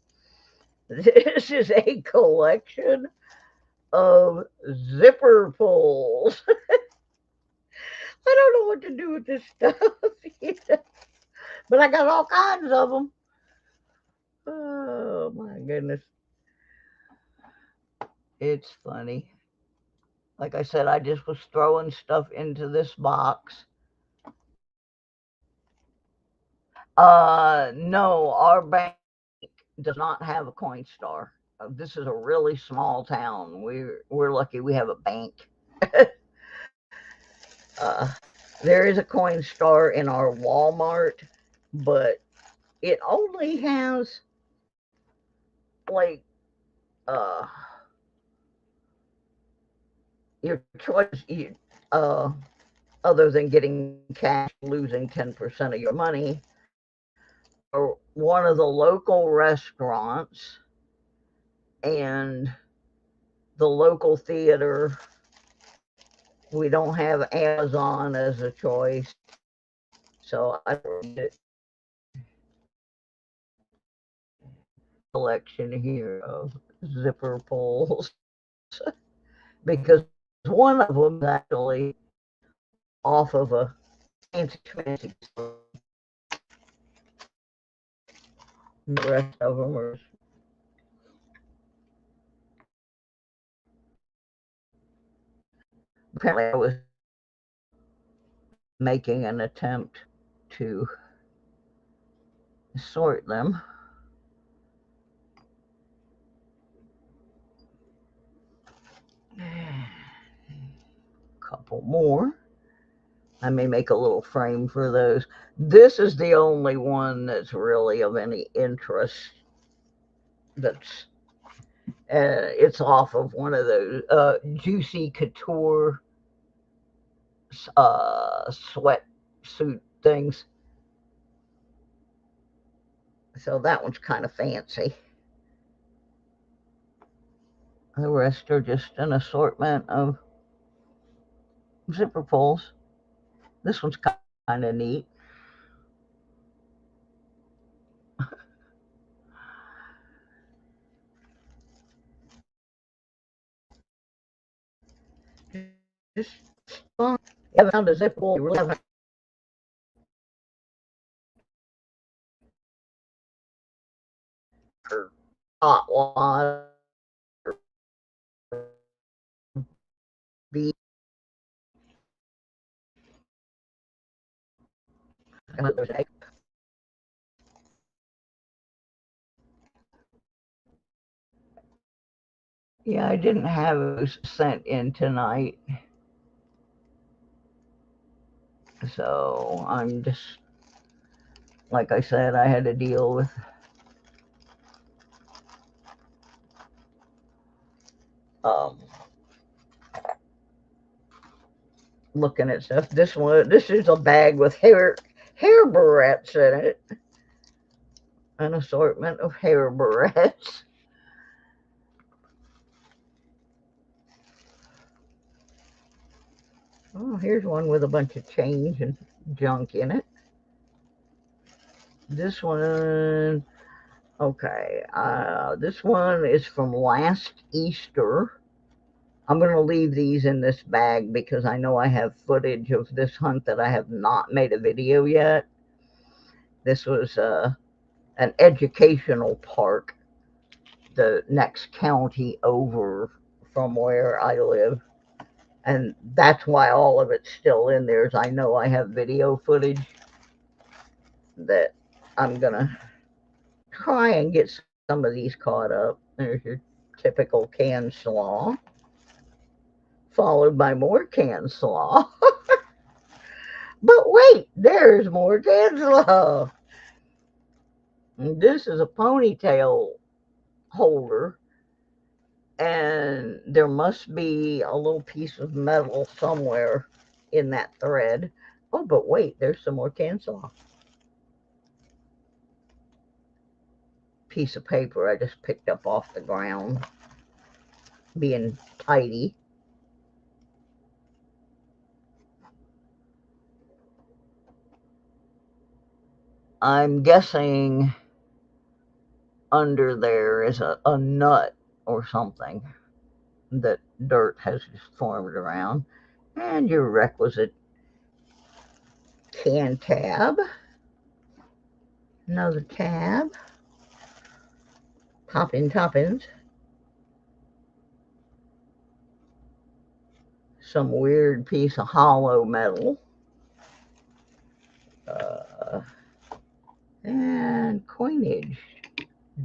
This is a collection of zipper pulls. I don't know what to do with this stuff, but I got all kinds of them. Oh my goodness. It's funny. Like I said, I just was throwing stuff into this box. No, our bank does not have a Coinstar. This is a really small town. We're lucky we have a bank. There is a Coinstar in our Walmart, but it only has like your choice. Other than getting cash, losing 10% of your money, or one of the local restaurants and the local theater. We don't have Amazon as a choice, so I read it. Collection here of zipper pulls because one of them is actually off of a fancy store. The rest of them are apparently I was making an attempt to sort them. Couple more. I may make a little frame for those. This is the only one that's really of any interest. That's it's off of one of those Juicy Couture sweatsuit things. So that one's kind of fancy. The rest are just an assortment of zipper pulls. This one's kind of neat. Just fun. You found a zipper pull, you really haven't. Hot water. Yeah, I didn't have those sent in tonight. So I'm just, like I said, I had to deal with looking at stuff. This is a bag with hair barrettes in it. An assortment of hair barrettes. Oh, here's one with a bunch of change and junk in it. This one, okay, this one is from last Easter. I'm going to leave these in this bag because I know I have footage of this hunt that I have not made a video yet. This was an educational park, the next county over from where I live. And that's why all of it's still in there, is I know I have video footage that I'm going to try and get some of these caught up. There's your typical canned slaw, followed by more canned slaw. But wait, there's more canned slaw. This is a ponytail holder, and there must be a little piece of metal somewhere in that thread. Oh, but wait, there's some more canned slaw. piece of paper I just picked up off the ground, being tidy. I'm guessing under there is a nut or something that dirt has just formed around. And your requisite can tab. Another tab. Toppings. Some weird piece of hollow metal. And coinage.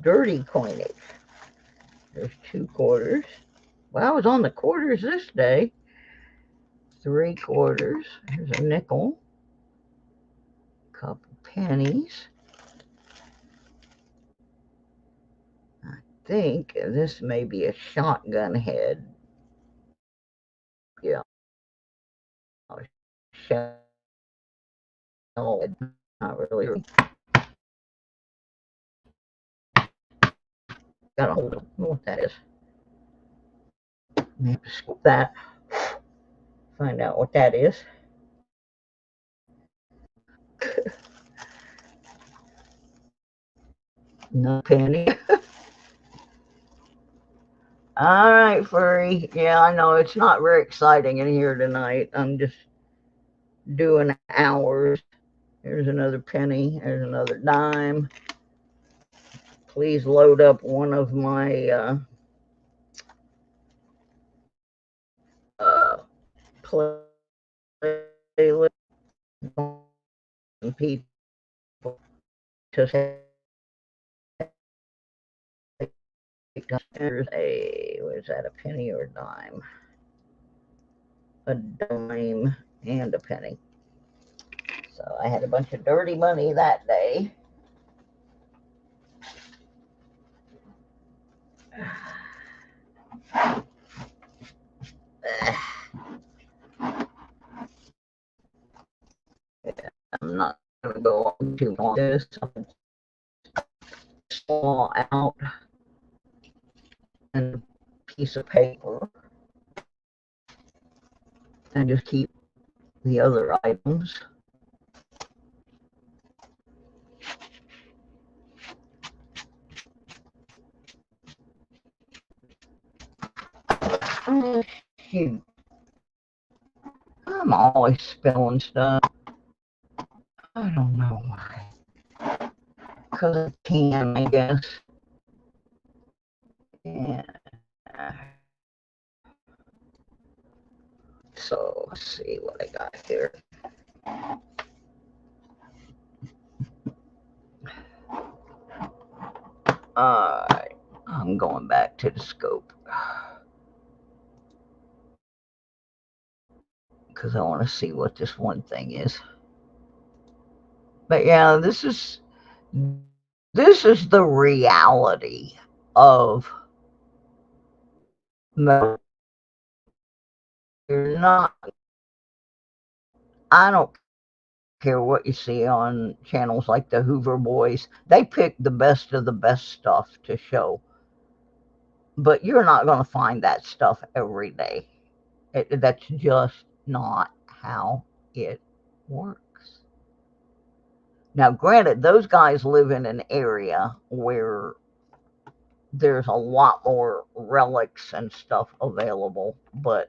Dirty coinage. There's 2 quarters. Well, I was on the quarters this day. 3 quarters. Here's a nickel. Couple pennies. I think this may be a shotgun head. Yeah. Shell. Not really. Got a hold of what that is. Maybe scoop that. Find out what that is. No penny. All right, furry. Yeah, I know it's not very exciting in here tonight. I'm just doing hours. Here's another penny. There's another dime. Please load up one of my playlist. People just there's a, what is that, a penny or a dime? A dime and a penny. So I had a bunch of dirty money that day. I'm not going to go on too long. This small out and a piece of paper and just keep the other items. Oh, shoot. I'm always spilling stuff. I don't know why. Because I can, I guess. Yeah. So, let's see what I got here. Alright, I'm going back to the scope. Because I want to see what this one thing is. But yeah, this is the reality of metal. You're not, I don't care what you see on channels like the Hoover Boys. They pick the best of the best stuff to show. But you're not going to find that stuff every day. That's just not how it works. Now, granted, those guys live in an area where there's a lot more relics and stuff available, but,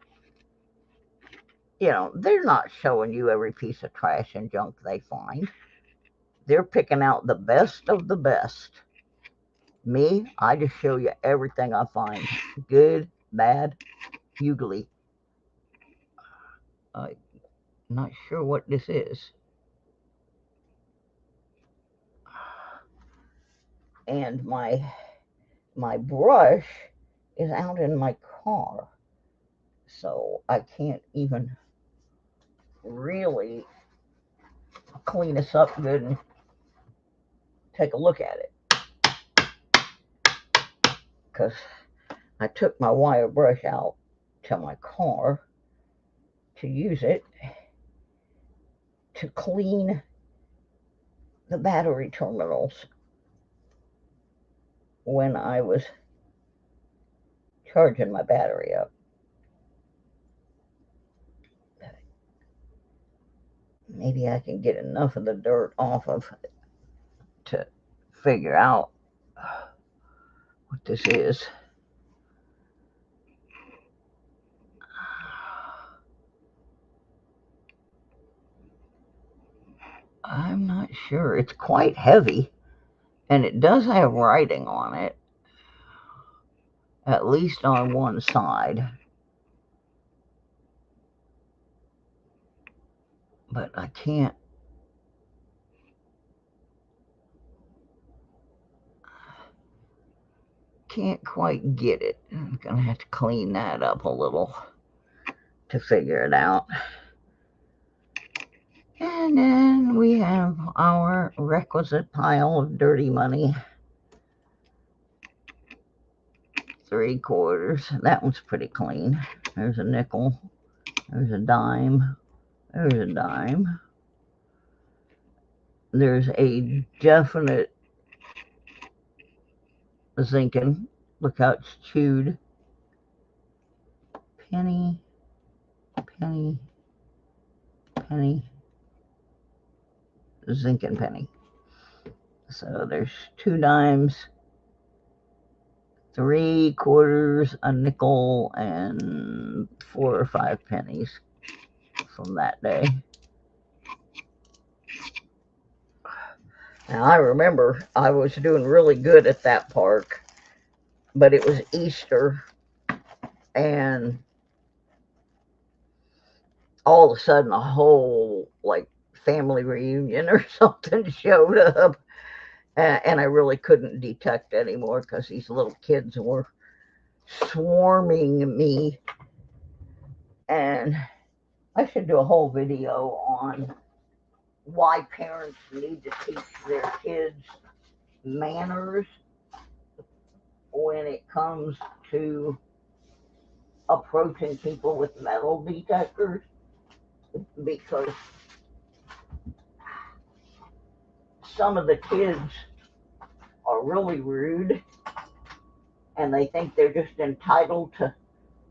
you know, they're not showing you every piece of trash and junk they find. They're picking out the best of the best. Me, I just show you everything I find. Good, bad, ugly. I'm not sure what this is. And my brush is out in my car, so I can't even really clean this up good and take a look at it, because I took my wire brush out to my car to use it to clean the battery terminals. when I was charging my battery up. Maybe I can get enough of the dirt off of it to figure out what this is. I'm not sure. It's quite heavy, and it does have writing on it, at least on one side. But I can't quite get it. I'm gonna have to clean that up a little to figure it out. And then we have our requisite pile of dirty money. 3/4. That one's pretty clean. There's a nickel. There's a dime. There's a dime. There's a definite zinkin. Look how it's chewed. Penny, penny, penny, zinkin penny. So there's 2 dimes, 3/4, a nickel, and 4 or 5 pennies from that day. Now I remember I was doing really good at that park, but it was Easter, and all of a sudden a whole like family reunion or something showed up, and I really couldn't detect anymore because these little kids were swarming me. And I should do a whole video on why parents need to teach their kids manners when it comes to approaching people with metal detectors, because some of the kids are really rude and they think they're just entitled to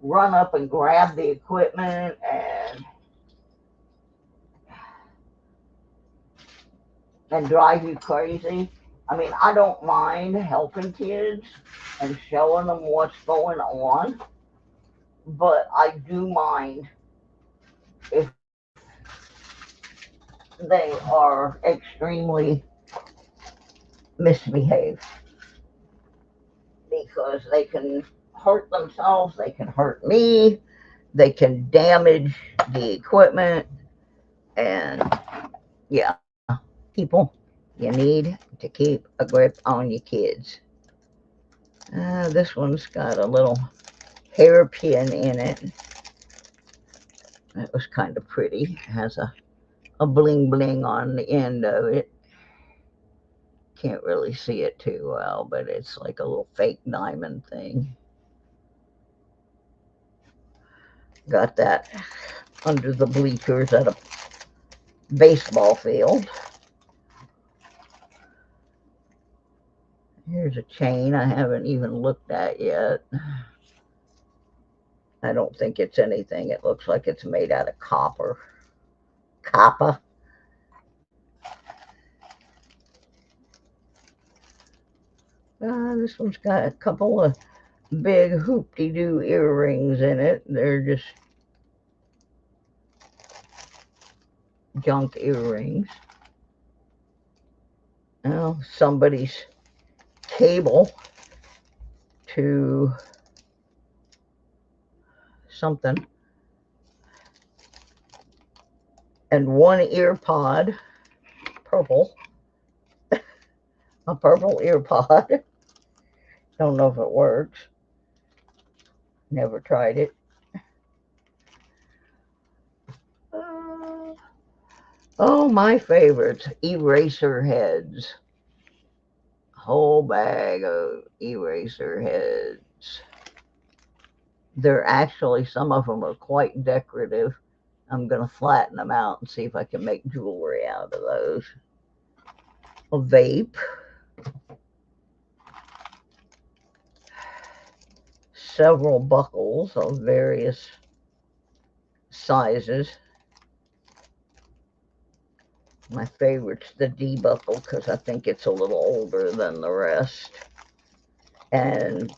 run up and grab the equipment and drive you crazy. I mean, I don't mind helping kids and showing them what's going on, but I do mind if they are extremely misbehaved, because they can hurt themselves, they can hurt me, they can damage the equipment, and yeah, people, you need to keep a grip on your kids. This one's got a little hairpin in it. That was kind of pretty. It has a bling bling on the end of it. Can't really see it too well, but it's like a little fake diamond thing. Got that under the bleachers at a baseball field. Here's a chain I haven't even looked at yet. I don't think it's anything. It looks like it's made out of copper. Copper. This one's got a couple of big hoop-de-doo earrings in it. They're just junk earrings. Now, somebody's cable to something. And one ear pod, purple. A purple ear pod. Don't know if it works. Never tried it. Oh, my favorites, eraser heads. Whole bag of eraser heads. They're actually, some of them are quite decorative. I'm going to flatten them out and see if I can make jewelry out of those. A vape. several buckles of various sizes. My favorite's the D buckle because I think it's a little older than the rest. And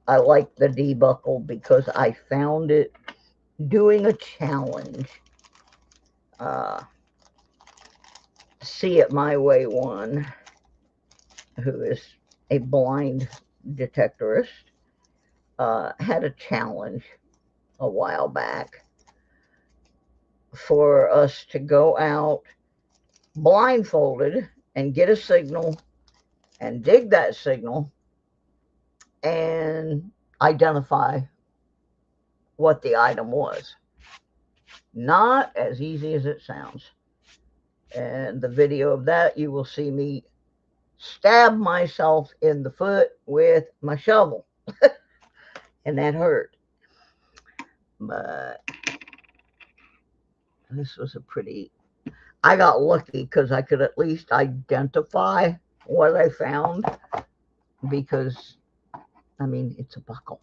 I like the D buckle because I found it doing a challenge. See It My Way one, who is a blind detectorist, had a challenge a while back for us to go out blindfolded and get a signal and dig that signal and identify what the item was. Not as easy as it sounds. And the video of that, you will see me stab myself in the foot with my shovel. And that hurt. But this was a pretty... I got lucky because I could at least identify what I found. Because, I mean, it's a buckle.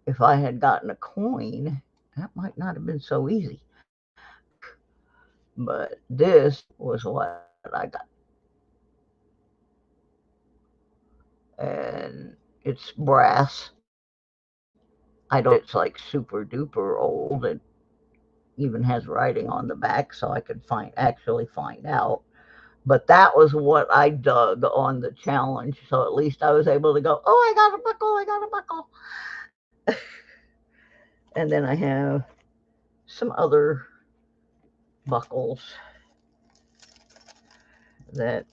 If I had gotten a coin, that might not have been so easy. But this was what I got. And it's brass. I don't, it's like super duper old. It even has writing on the back so I could actually find out. But that was what I dug on the challenge. So at least I was able to go, oh, I got a buckle, I got a buckle. And then I have some other buckles that,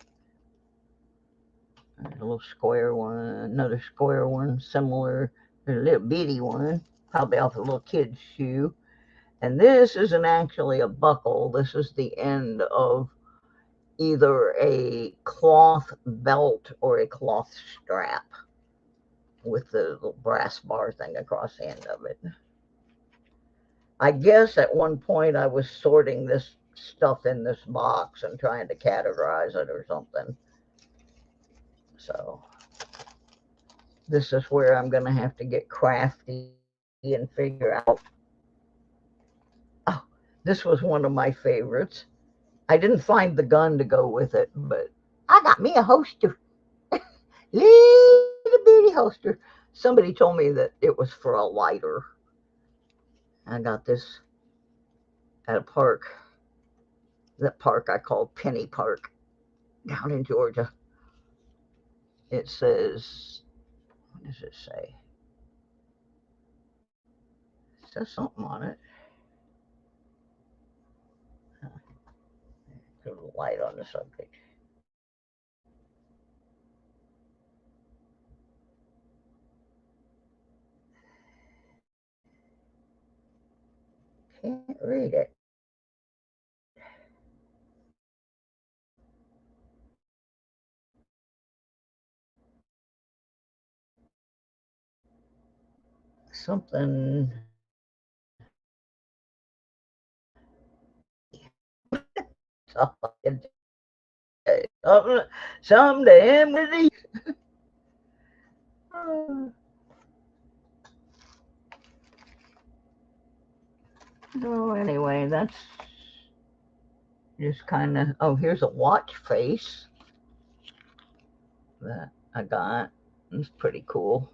a little square one, another square one, similar, a little bitty one, probably off a little kid's shoe. And this isn't actually a buckle. This is the end of either a cloth belt or a cloth strap with the little brass bar thing across the end of it. I guess at one point I was sorting this stuff in this box and trying to categorize it or something. So this is where I'm going to have to get crafty and figure out. Oh, this was one of my favorites. I didn't find the gun to go with it, but I got me a holster. Little bitty holster. Somebody told me that it was for a lighter. I got this at a park. That park I call Penny Park down in Georgia. It says, what does it say? It says something on it. Put a little light on the subject. Can't read it. Something. Someday I'm with these. So anyway, that's just kind of, oh, here's a watch face that I got. It's pretty cool.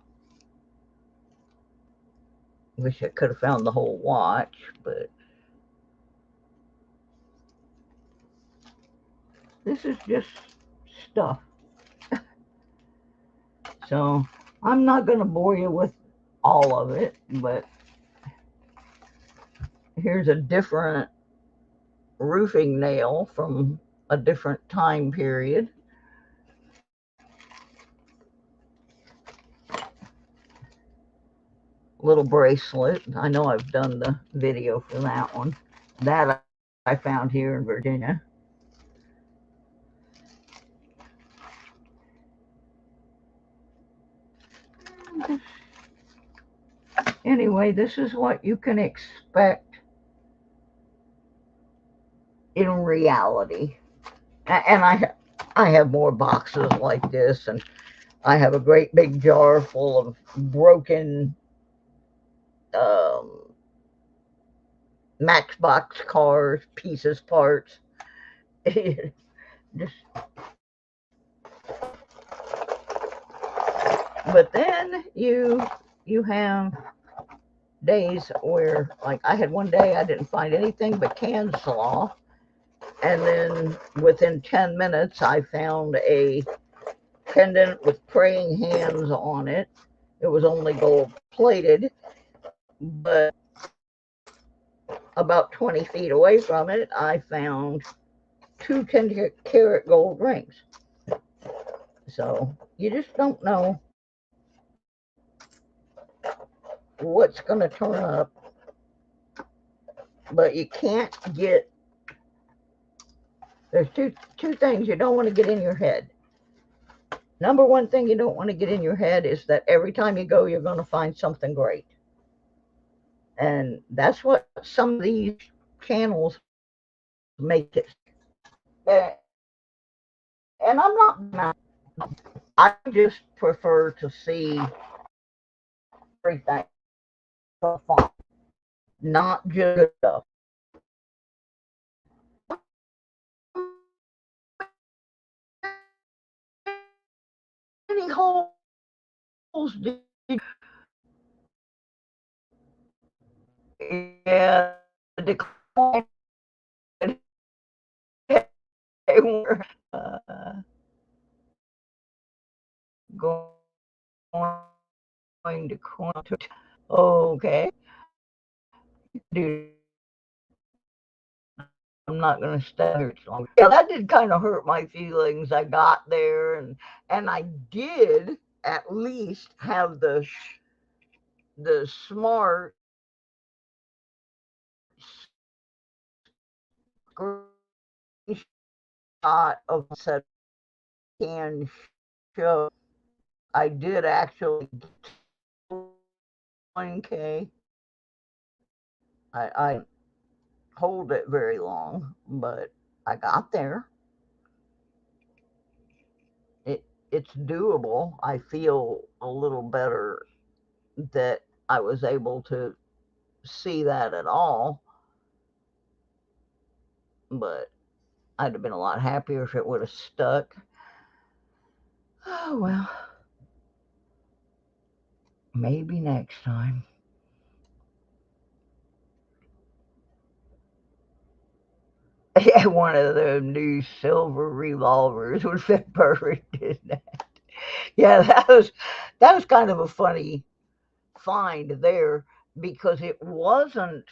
Wish I could have found the whole watch, but this is just stuff. So I'm not going to bore you with all of it, but here's a different roofing nail from a different time period. Little bracelet. I know I've done the video for that one. That I found here in Virginia. Anyway, this is what you can expect in reality. And I have more boxes like this, and I have a great big jar full of broken um, Matchbox cars, pieces, parts. Just, but then you have days where, like, I had one day I didn't find anything but canned slaw, and then within 10 minutes I found a pendant with praying hands on it. It was only gold plated, but about 20 feet away from it I found two 10-carat gold rings. So you just don't know what's going to turn up, but you can't get, there's two things you don't want to get in your head. Number one thing you don't want to get in your head is that every time you go, you're going to find something great. And that's what some of these channels make it. And I'm not, I just prefer to see everything for fun, not just good stuff. Any holes did, yeah, the decline, they were going to quantum. Okay, dude, I'm not going to stay here too long. Yeah, that did kind of hurt my feelings. I got there, and I did at least have the smart screenshot of said can show. I did actually 1K. I hold it very long, but I got there. It's doable. I feel a little better that I was able to see that at all, but I'd have been a lot happier if it would have stuck. Oh well, maybe next time. Yeah, one of the new silver revolvers would fit perfect in that. Yeah, that was kind of a funny find there, because it wasn't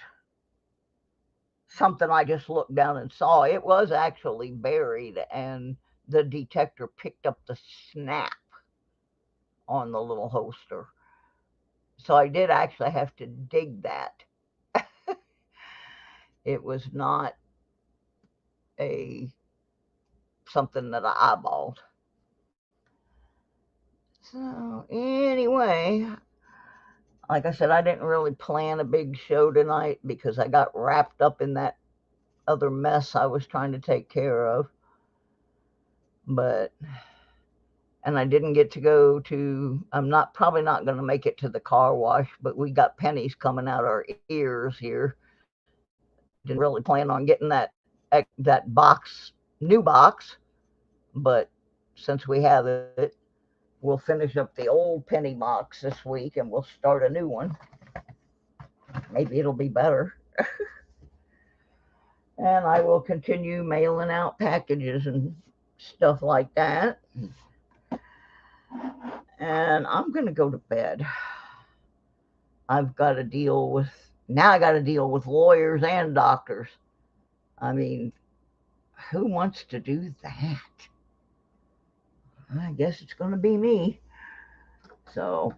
something I just looked down and saw. It was actually buried, and the detector picked up the snap on the little holster. So I did actually have to dig that. It was not a something that I eyeballed. So anyway, like I said, I didn't really plan a big show tonight because I got wrapped up in that other mess I was trying to take care of. But, and I didn't get to go to, I'm not probably not going to make it to the car wash, but we got pennies coming out our ears here. Didn't really plan on getting that box, new box, but since we have it, we'll finish up the old penny box this week and we'll start a new one. Maybe it'll be better. And I will continue mailing out packages and stuff like that. And I'm going to go to bed. I've got to deal with, now I got to deal with lawyers and doctors. I mean, who wants to do that? I guess it's going to be me. So,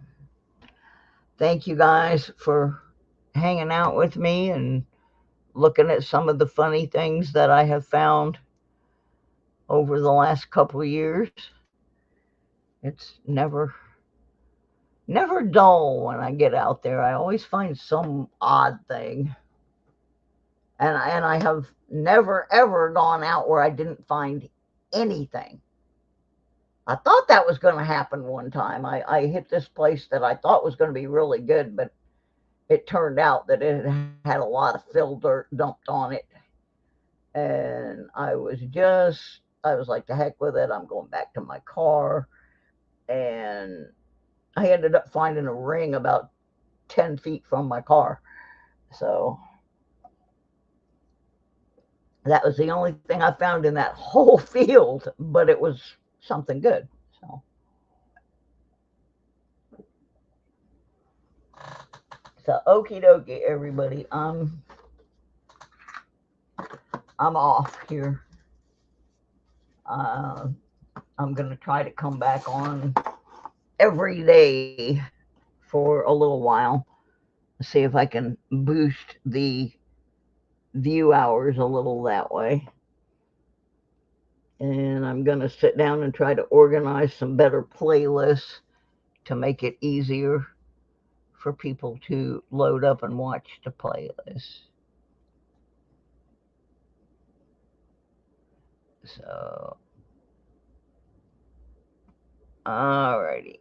thank you guys for hanging out with me and looking at some of the funny things that I have found over the last couple of years. It's never dull when I get out there. I always find some odd thing. And I have never ever gone out where I didn't find anything. I thought that was going to happen one time. I hit this place that I thought was going to be really good, but it turned out that it had a lot of fill dirt dumped on it. And I was like, the heck with it. I'm going back to my car. And I ended up finding a ring about 10 feet from my car. So that was the only thing I found in that whole field, but it was something good. So okie dokie, everybody. I'm off here. I'm gonna try to come back on every day for a little while. See if I can boost the view hours a little that way. And I'm gonna sit down and try to organize some better playlists to make it easier for people to load up and watch the playlist. So, alrighty.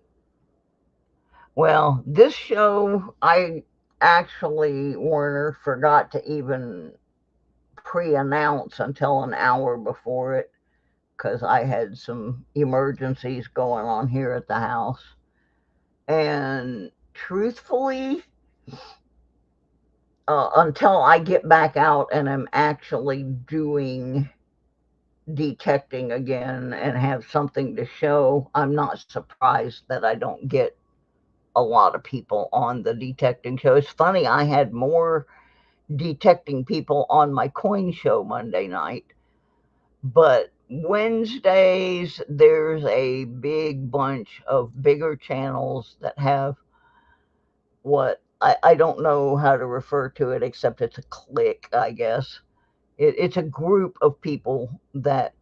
Well, this show, I actually, Warner, forgot to even pre-announce until an hour before it because I had some emergencies going on here at the house. And truthfully, until I get back out and I'm actually doing detecting again and have something to show, I'm not surprised that I don't get a lot of people on the detecting show. It's funny, I had more detecting people on my coin show Monday night, but Wednesdays there's a big bunch of bigger channels that have what I don't know how to refer to it except it's a clique, I guess. It's a group of people that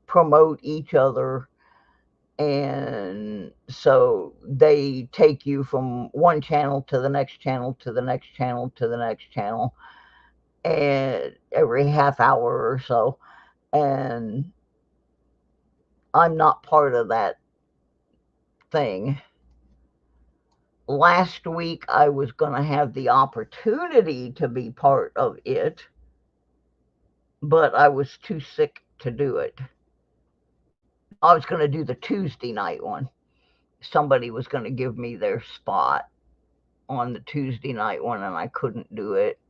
promote each other, and so they take you from one channel to the next channel to the next channel to the next channel, and every half hour or so. And I'm not part of that thing. Last week I was going to have the opportunity to be part of it, but I was too sick to do it. I was going to do the Tuesday night one. Somebody was going to give me their spot on the Tuesday night one, and I couldn't do it.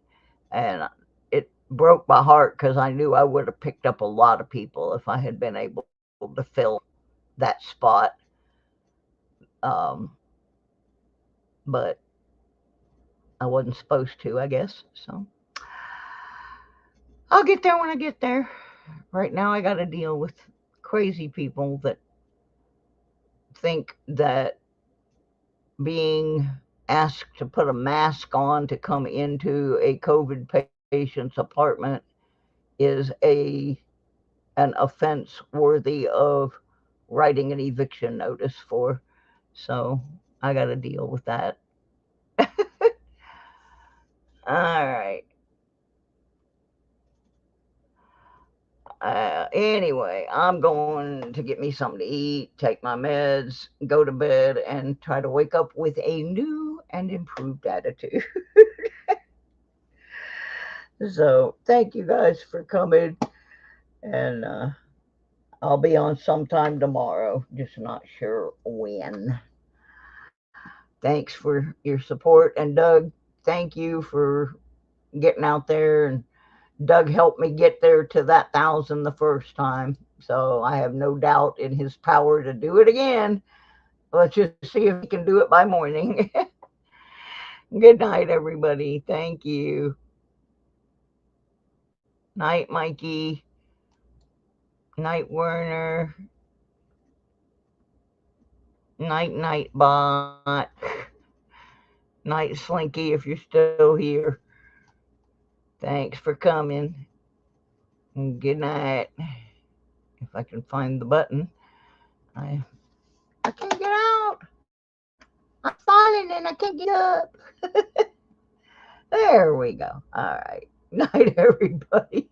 And it broke my heart because I knew I would have picked up a lot of people if I had been able to fill that spot. But I wasn't supposed to, I guess. So I'll get there when I get there. Right now, I got to deal with crazy people that think that being asked to put a mask on to come into a COVID patient's apartment is an offense worthy of writing an eviction notice for. So I got to deal with that. All right. Anyway, I'm going to get me something to eat, take my meds, go to bed, and try to wake up with a new and improved attitude. So, thank you guys for coming, and I'll be on sometime tomorrow, just not sure when. Thanks for your support, and Doug, thank you for getting out there, and Doug helped me get there to that 1,000 the first time, so I have no doubt in his power to do it again. Let's just see if he can do it by morning. Good night, everybody. Thank you. Night, Mikey. Night, Werner. Night, Bot. Night, Slinky, if you're still here. Thanks for coming. And good night. If I can find the button. I can't get out. I'm falling and I can't get up. There we go. All right. Night, everybody.